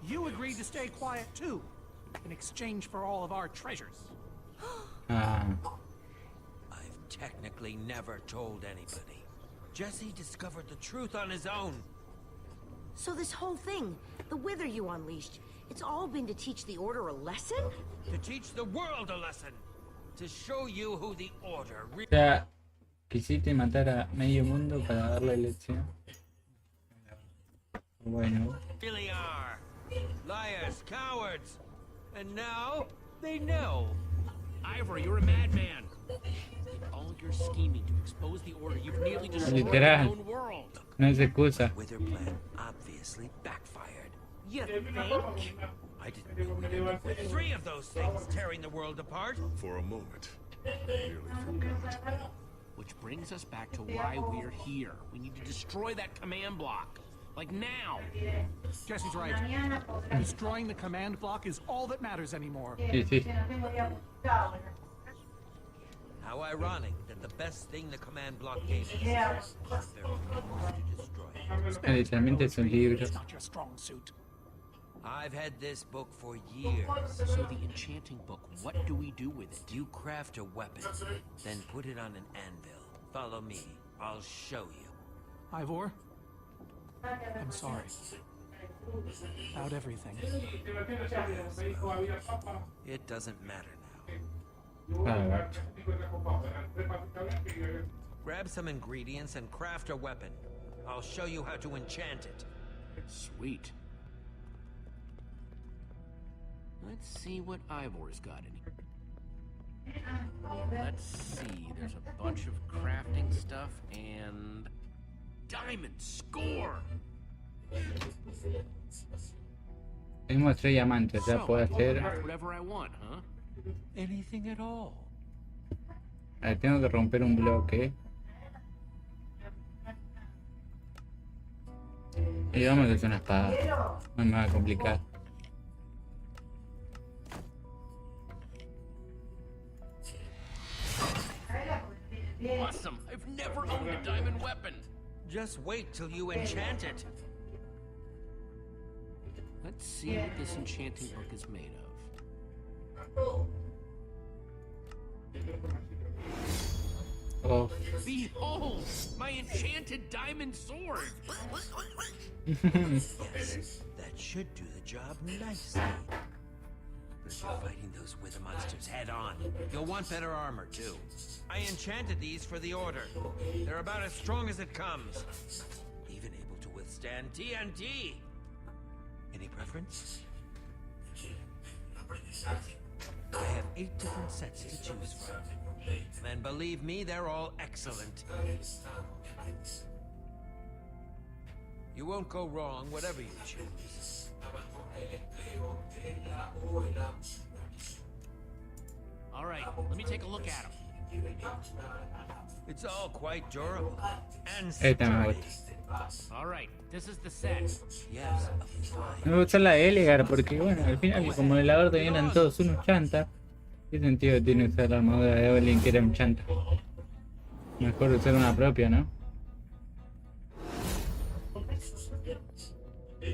you agreed to stay quiet too, in exchange for all of our treasures. I've technically never told anybody. Jesse discovered the truth on his own. So this whole thing, the wither you unleashed, it's all been to teach the Order a lesson? To teach the world a lesson. To show you who the Order really... O sea, quisiste matar a medio mundo para darle lección. Bueno. Really are. Liars, cowards. And now, they know. Ivor, you're a madman. All your scheming to expose the order, you've nearly destroyed your Literal. own world. No es excusa. Wither plan obviously backfired. You think? I didn't know we'd end up with 3 of those things tearing the world apart. For a moment, I nearly forgot. Which brings us back to why we're here. We need to destroy that command block. Like now. Jesse's right. Destroying the command block is all that matters anymore. Sí, sí. How ironic that the best thing the command block gave us is the very means to destroy it. Literalmente es un libro. It's not your strong suit. I've had this book for years. So the enchanting book, what do we do with it? You craft a weapon, then put it on an anvil. Follow me. I'll show you. Ivor, I'm sorry. About everything. It doesn't matter now. Ah, Grab some ingredients and craft a weapon. I'll show you how to enchant it. Sweet. Let's see what Ivor's got in here. Let's see, there's a bunch of crafting stuff and... Diamond score! Tengo 3 diamantes, ya puedo hacer. Whatever I want, huh? Anything at all. A ver, tengo que romper un bloque. Y vamos a hacer una espada. No me va a complicar. Awesome! I've never owned a diamond weapon! Just wait till you enchant it. Let's see what this enchanting book is made of. Oh. Behold! My enchanted diamond sword! Yes, that should do the job nicely. But you're fighting those wither monsters head on. You'll want better armor, too. I enchanted these for the Order. They're about as strong as it comes. Even able to withstand TNT. Any preference? I have 8 different sets to choose from. And believe me, they're all excellent. You won't go wrong, whatever you choose. All right, let me take a look at them. It's all quite durable and Esta me sturdy. gusta. All right, this is the set. Yes, a fine. Me gusta la de Elegar porque, bueno, al final, como el orden eran todos unos chantas, ¿qué sentido tiene usar la armadura de Evelyn que era un chanta? Mejor usar una propia, ¿no?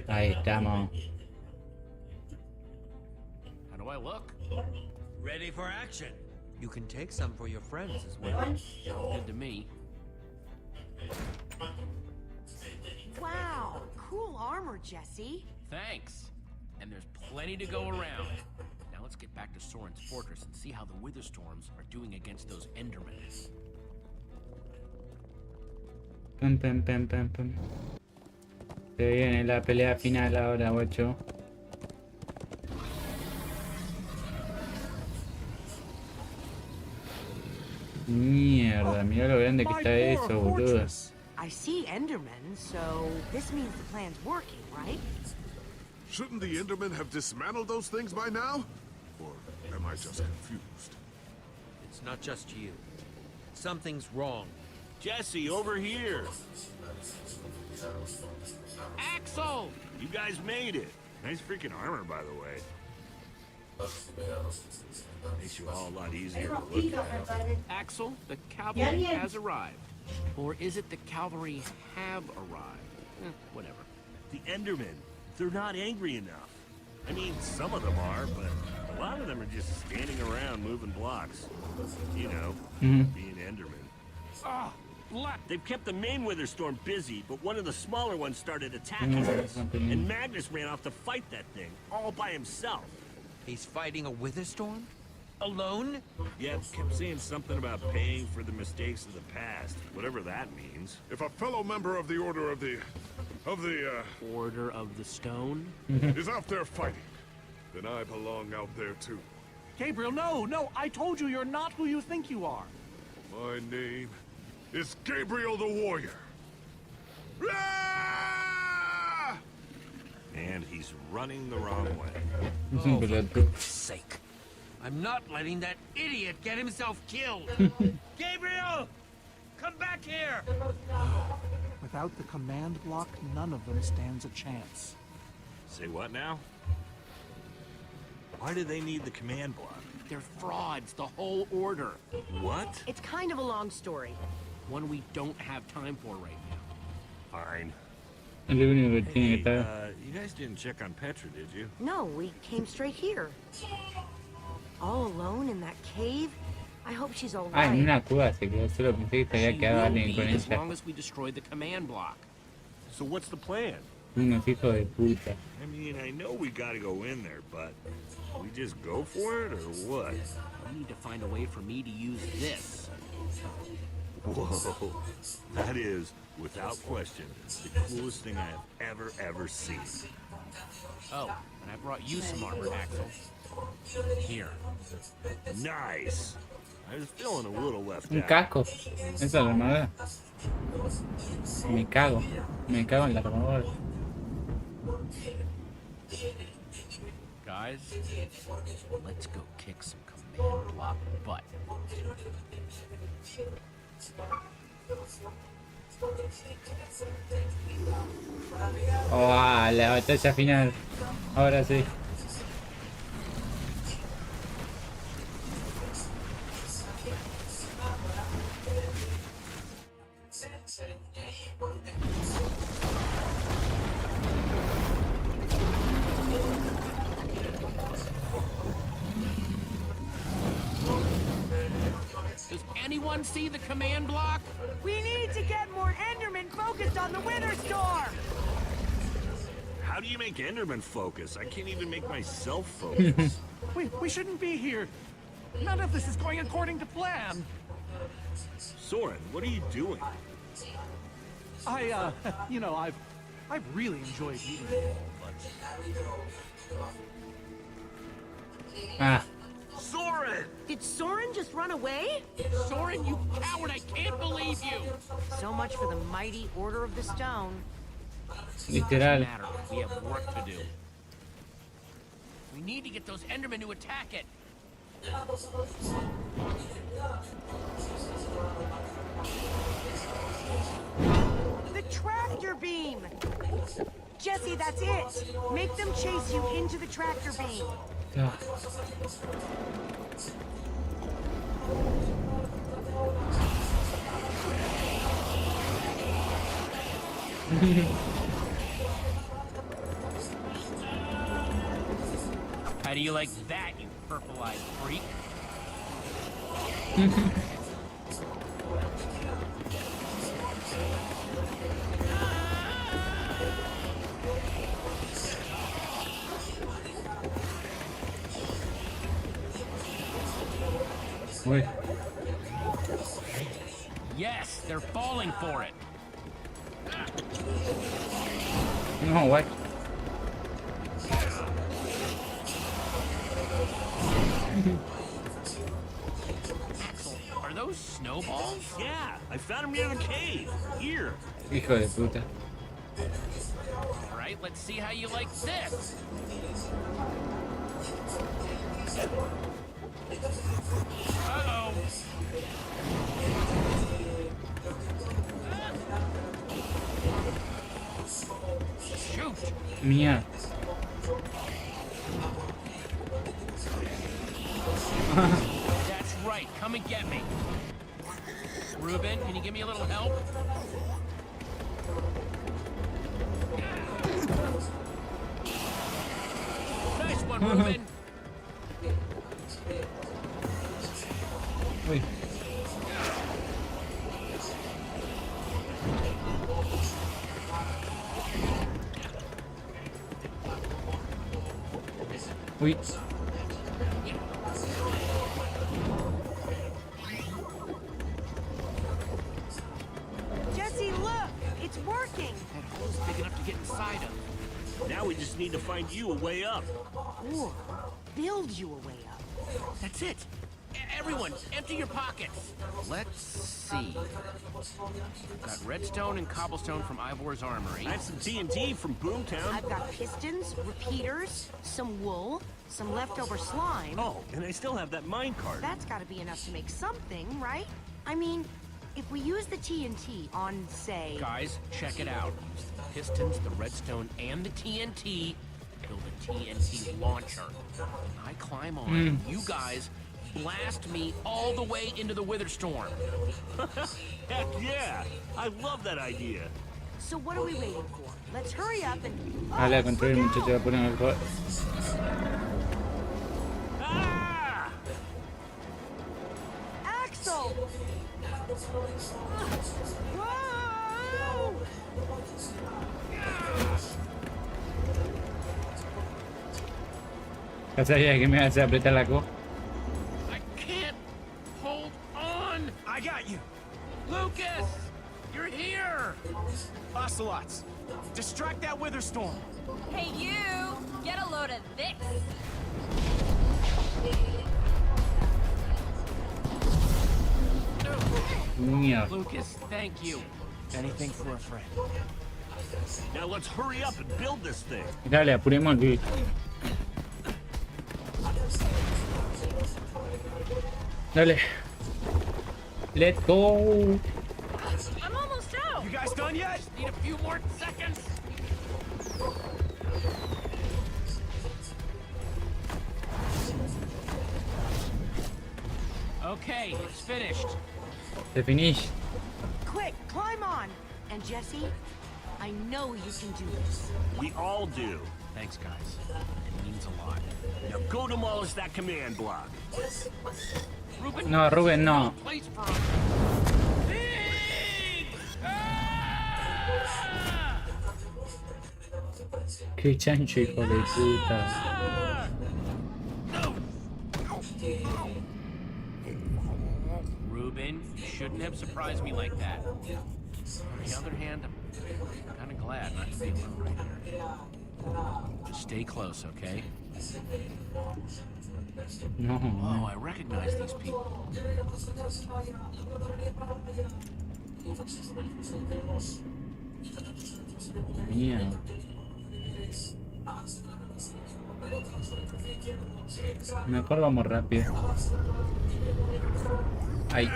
Ahí estamos. How do I look? Ready for action. You can take some for your friends as well. Good to me. Wow, cool armor, Jesse. Thanks. And there's plenty to go around. Now let's get back to Soren's fortress and see how the Witherstorms are doing against those Endermen. Pam, pam, pam, pam, pam. Se viene la pelea final ahora, guacho. Mierda, mira lo grande que está eso, boludo. I see Endermen, so this means the plan's working, right? Shouldn't the Endermen have dismantled those things by now? Or am I just confused? It's not just you. Something's wrong. Jesse, over here. Axel! You guys made it. Nice freaking armor, by the way. Makes you all a lot easier to look at. Axel, the cavalry has arrived. Or is it the cavalry have arrived? Whatever. The Endermen, they're not angry enough. I mean, some of them are, but a lot of them are just standing around moving blocks. You know, being Endermen. Ah, They've kept the main Witherstorm busy, but one of the smaller ones started attacking us. And Magnus ran off to fight that thing, all by himself. He's fighting a Witherstorm? Alone? Yeah, kept saying something about paying for the mistakes of the past, whatever that means. If a fellow member of the Order of the Order of the Stone? is out there fighting, then I belong out there too. Gabriel, no, no, I told you you're not who you think you are. My name is Gabriel the Warrior. Ah! And he's running the wrong way. Oh, for goodness sake. I'm not letting that idiot get himself killed. Gabriel! Come back here! Without the command block, none of them stands a chance. Say what now? Why do they need the command block? They're frauds, the whole order. What? It's kind of a long story. One we don't have time for right now. Fine. Es lo único que tiene Hey, que estar. you guys didn't check on Petra, did you? No, we came straight here. All alone in that cave? I hope she's all Ah, en right. una cueva se quedó. Solo pensé que se había She quedado will alguien be con as ella. long as we destroy the command block. So what's the plan? Unos hijos de puta. I mean, I know we gotta go in there, but we just go for it or what? We need to find a way for me to use this. Whoa, that is, without question, the coolest thing I have ever seen. Oh, and I brought you some armor, Axel. Here. Nice. I was feeling a little left Un out. casco. Esa es la armadura. Me cago. Me cago en la armadura. Guys, let's go kick some command block butt. Oh, la batalla final. Ahora sí. Does anyone see the command block? We need to get more Endermen focused on the Wither Storm! How do you make Enderman focus? I can't even make myself focus. We shouldn't be here. None of this is going according to plan. Soren, what are you doing? You know, I've really enjoyed meeting you all, but... Ah. Soren! Did Soren just run away? Soren, you coward, I can't believe you! So much for the mighty Order of the Stone. Literal. Doesn't matter, we have work to do. We need to get those Endermen to attack it. The tractor beam! Jesse, that's it! Make them chase you into the tractor beam. Ah. How do you like that, you purple-eyed freak? Uy. Yes, they're falling for it. No, what? Axel, are those snowballs? Yeah, I found him near the cave. Here. Hijo de puta. All right, let's see how you like this. Uh-oh. Shoot. Mía. That's right. Come and get me. Ruben, can you give me a little help? Nice one, Ruben. Uy. Uy. Jesse, look! It's working! That hole's big enough to get inside of. Now we just need to find you a way up. Or build you a way up. That's it. Everyone, empty your pockets. Let's see. Got redstone and cobblestone from Ivor's armory. I have some TNT from Boomtown. I've got pistons, repeaters, some wool, some leftover slime. Oh, and I still have that minecart. That's gotta be enough to make something, right? I mean, if we use the TNT on, say... Guys, check it out. Use the pistons, the redstone, and the TNT to build a TNT launcher. I climb on, you guys blast me all the way into the Wither Storm. Heck yeah! I love that idea. So what are we waiting for? Let's hurry up and... Dale, construir, muchachos, ponen el juego. Ah! Axel! Whoa! Ya sabía que me ibas a apretar la co. I can't hold on! I got you! Lucas! You're here! Ocelots, distract that wither storm! Hey you! Get a load of this! Mierda. Lucas, thank you. Anything for a friend. Now let's hurry up and build this thing. Dale, apuremos el... Dale. Let's go. I'm almost out! You guys done yet? Need a few more seconds. Okay, it's finished. Se finish. Quick, climb on! And Jesse, I know you can do this. We all do. Thanks, guys. It means a lot. Now go demolish that command block. Ruben, No, Rubén, no. place for us. Qué chancho, hijo de puta. Ruben, you shouldn't have surprised me like that. On the other hand, I'm kind of glad not to be alone right here. Just stay close, okay? No. Oh, I recognize these people. Mierda. Mejor vamos rápido. Ahí.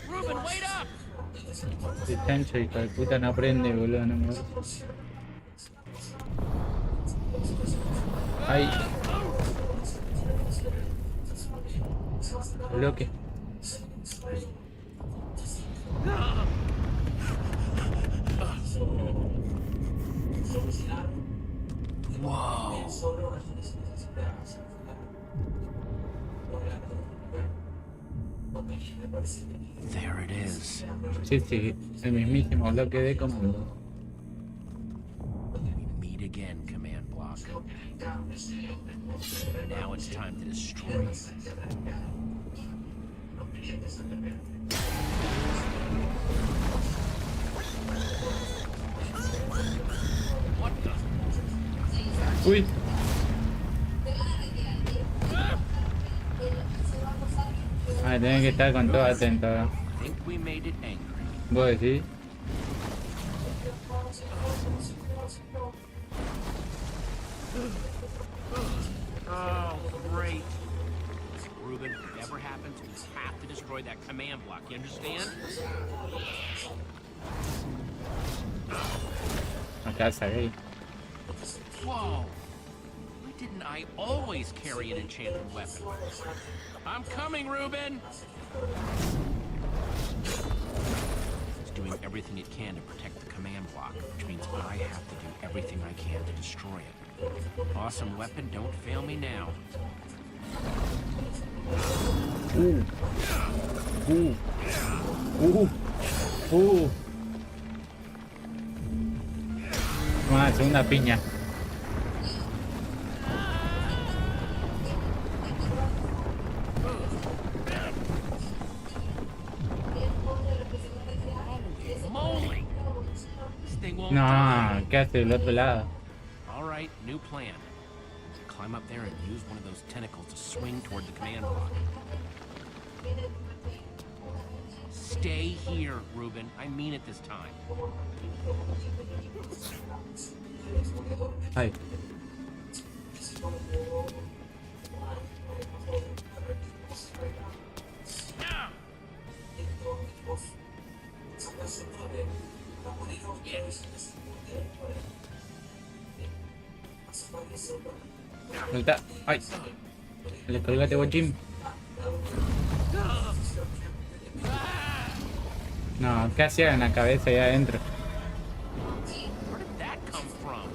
Ruben, wait up! Este chancho, hijo de puta, no aprende, boludo, no me... Ahí. Bloque. Whoa. There it is. Sí, sí, el mismísimo bloque de comando. We meet again, command block. Now it's time to destroy you. What the? Uy. Ah, tienen que estar con todo atento. I think we made it angry. ¿Vos decís? Oh, great. Ruben, whatever happens, we have to destroy that command block. You understand? Acá salí. Whoa. Why didn't I always carry an enchanted weapon? I'm coming, Ruben! It's doing everything it can to protect the command block, which means I have to do everything I can to destroy it. Awesome weapon, don't fail me now. Vamos a hacer una piña. Holy moly! This No, ¿qué hace del otro lado? All right, new plan. Climb up there and use one of those tentacles to swing toward the command block. Stay here, Ruben. I mean it this time. Ay. Suelta. Ay. Le colgate, guachín. No, ¿qué hacía en la cabeza allá adentro? Where did that come from?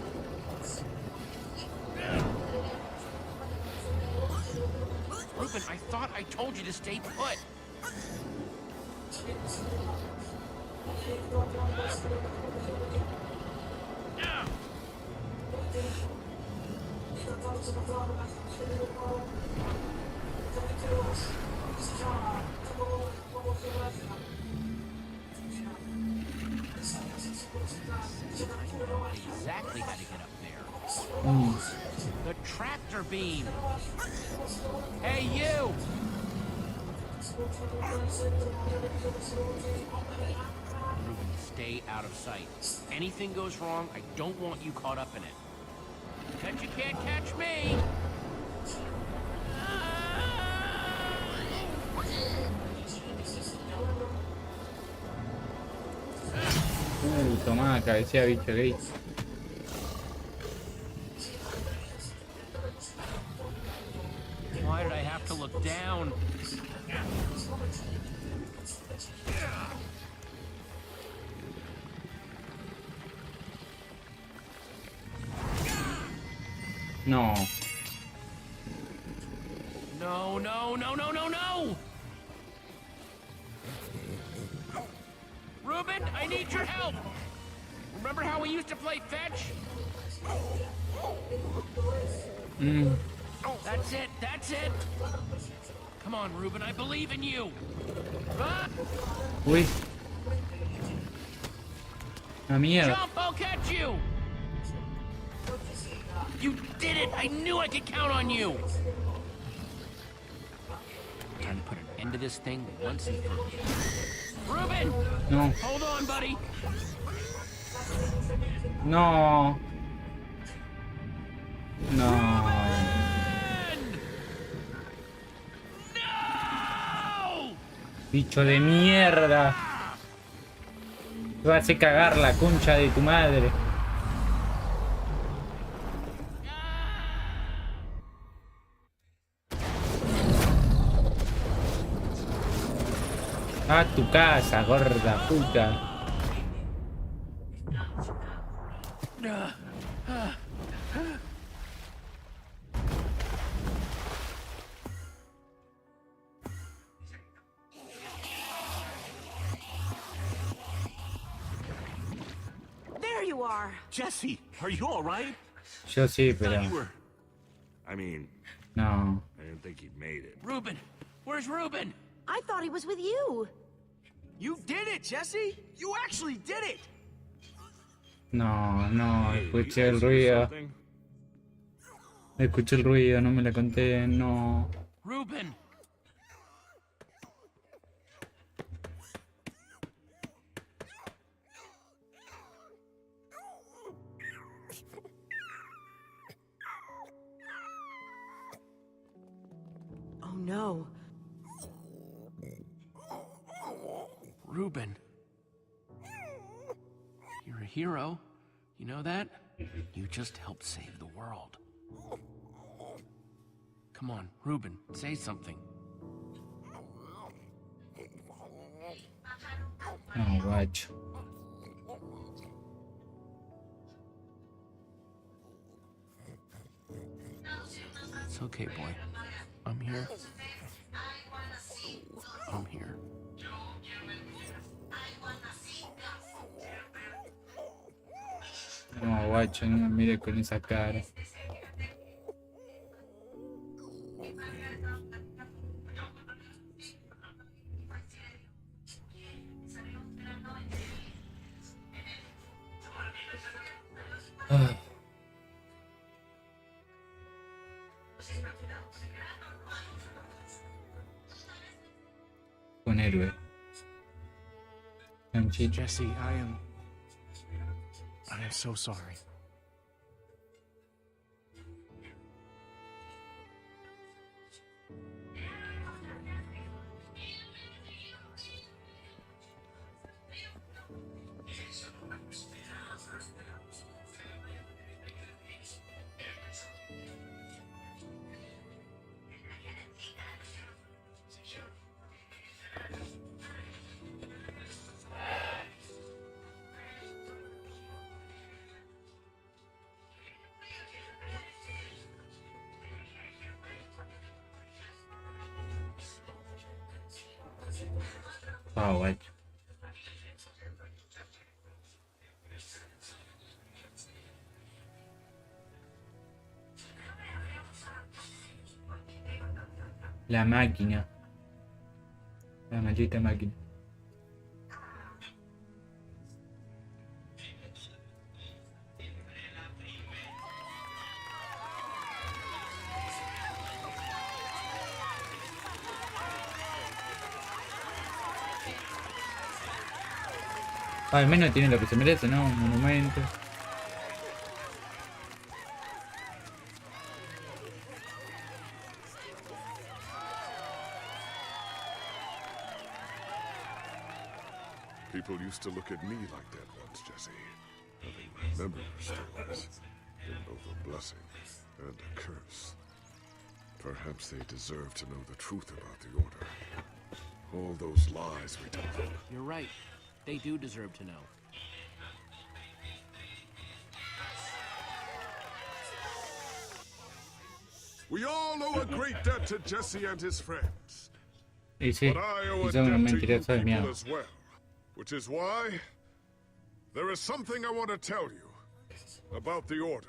Ruben, I thought I told you to stay put. Exactly how to get up there. The tractor beam. Hey, you! Ruben, stay out of sight. Anything goes wrong, I don't want you caught up in it. Bet you can't catch me! Tomá, cabecea, bicho gay. Why did I have to look down? No. No, no, no, no, no, no! Ruben, I need your help! Remember how we used to play fetch? That's it, that's it! Come on, Ruben, I believe in you! Ah! Uy. La mierda. Jump, I'll catch you! You did it! I knew I could count on you! Time to put an end to this thing once and for all. Ruben! No. Hold on, buddy! No. No. No! Bicho de mierda. Te vas a hacer cagar la concha de tu madre. A tu casa, gorda puta. There you are. Jesse, are you all right? Yo sí, I thought pero you were. I mean, no. I didn't think he'd made it. Ruben! Where's Ruben? I thought he was with you. You did it, Jesse! You actually did it! No, no, Hey, escuché you el listen to ruido. something? Escuché el ruido, no me la conté, no. Ruben! Oh no. Ruben. You're a hero. You know that? You just helped save the world. Come on, Ruben, say something. No, guacho. It's okay, boy. I'm here. I'm here. No, guacho, no me mire con esa cara. Ah. Un héroe. Jesse, I am so sorry. Ah, guay. La máquina. La maldita máquina. Al menos tiene lo que se merece, ¿no? Un monumento. People used to look at me like that once, Jesse. Having my memory restored has been both a blessing and a curse. Perhaps they deserve to know the truth about the Order. All those lies we told them. You're right. They do deserve to know. We all owe a great debt to Jesse and his friends. Y sí, But I owe y a son unos debt to you mentirosos de people mierda. as well. Which is why there is something I want to tell you about the Order.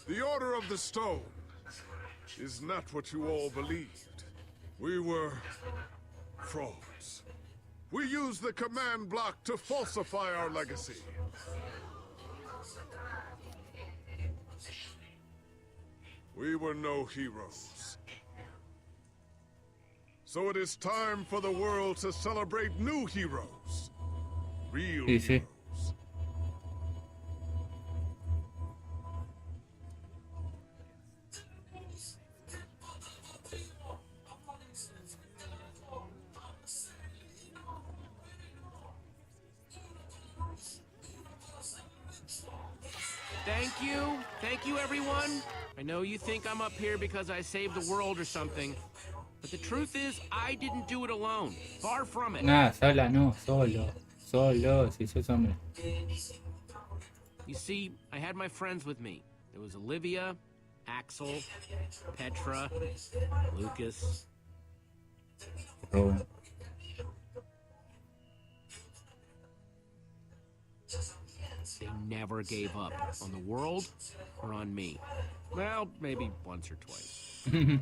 The Order of the Stone is not what you all believed. We were frauds. We used the command block to falsify our legacy. We were no heroes. So it is time for the world to celebrate new heroes. Real Sí, sí. heroes. Thank you, everyone. I know you think I'm up here because I saved the world or something, but the truth is, I didn't do it alone. Far from it. Nah, sola no, solo. Solo, si sos hombre. You see, I had my friends with me. There was Olivia, Axel, Petra, Lucas. Robo. They never gave up on the world or on me. Well, maybe once or twice. If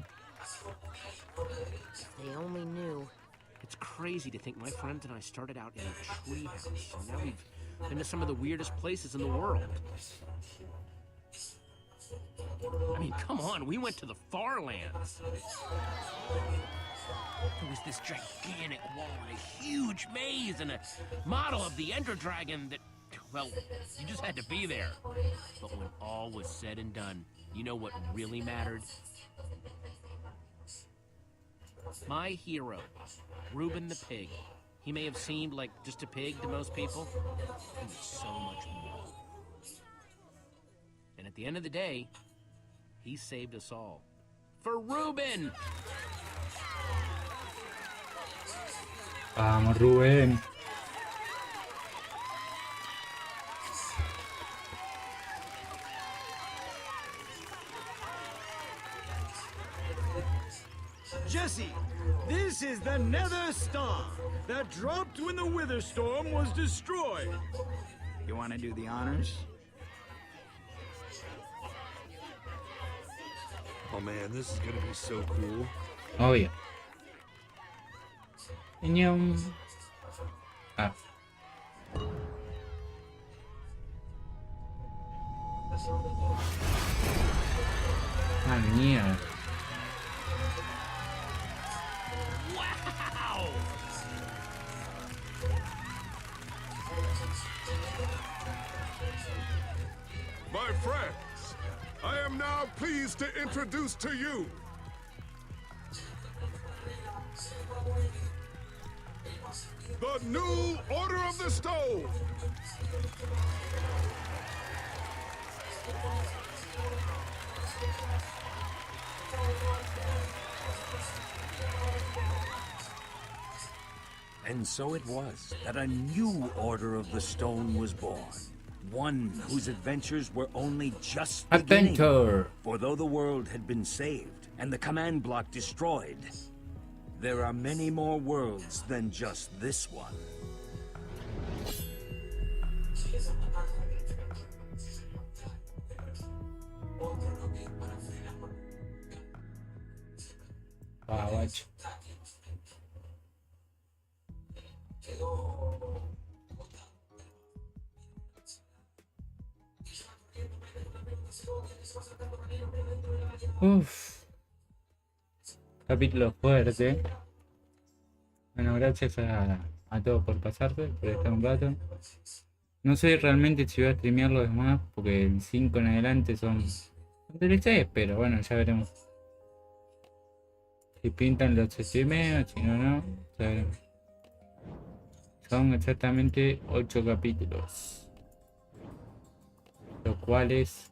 they only knew. It's crazy to think my friends and I started out in a treehouse, and now we've been to some of the weirdest places in the world. I mean, come on, we went to the far lands. There was this gigantic wall and a huge maze and a model of the Ender Dragon that, well, you just had to be there. But when all was said and done, you know what really mattered? My hero, Reuben the pig. He may have seemed like just a pig to most people. He was so much more. And at the end of the day, he saved us all. For Reuben! Vamos, Rubén. Jesse, this is the Nether Star that dropped when the Wither Storm was destroyed. You want to do the honors? Oh man, this is gonna be so cool. Oh yeah. Ñam. Ah. Ah, mierda. Wow! My friends, I am now pleased to introduce to you the new Order of the Stone. And so it was that a new Order of the Stone was born. One whose adventures were only just beginning. Adventure! For though the world had been saved and the command block destroyed, there are many more worlds than just this one. Ah, guacho. Uff. Capítulo fuerte. Bueno, gracias a todos por pasarse, por estar un rato. No sé realmente si voy a streamear los demás, porque el 5 en adelante son DLCs, pero bueno, ya veremos. Si pintan los streameos, si no, no, ya veremos. Son exactamente 8 capítulos, los cuales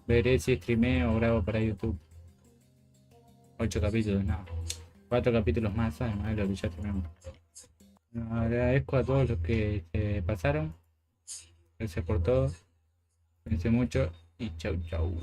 veré si streameo o grabo para YouTube. 8 capítulos, no. 4 capítulos más, además de lo que ya tenemos. Bueno, agradezco a todos los que se pasaron. Gracias por todo. Cuídense mucho y chau chau.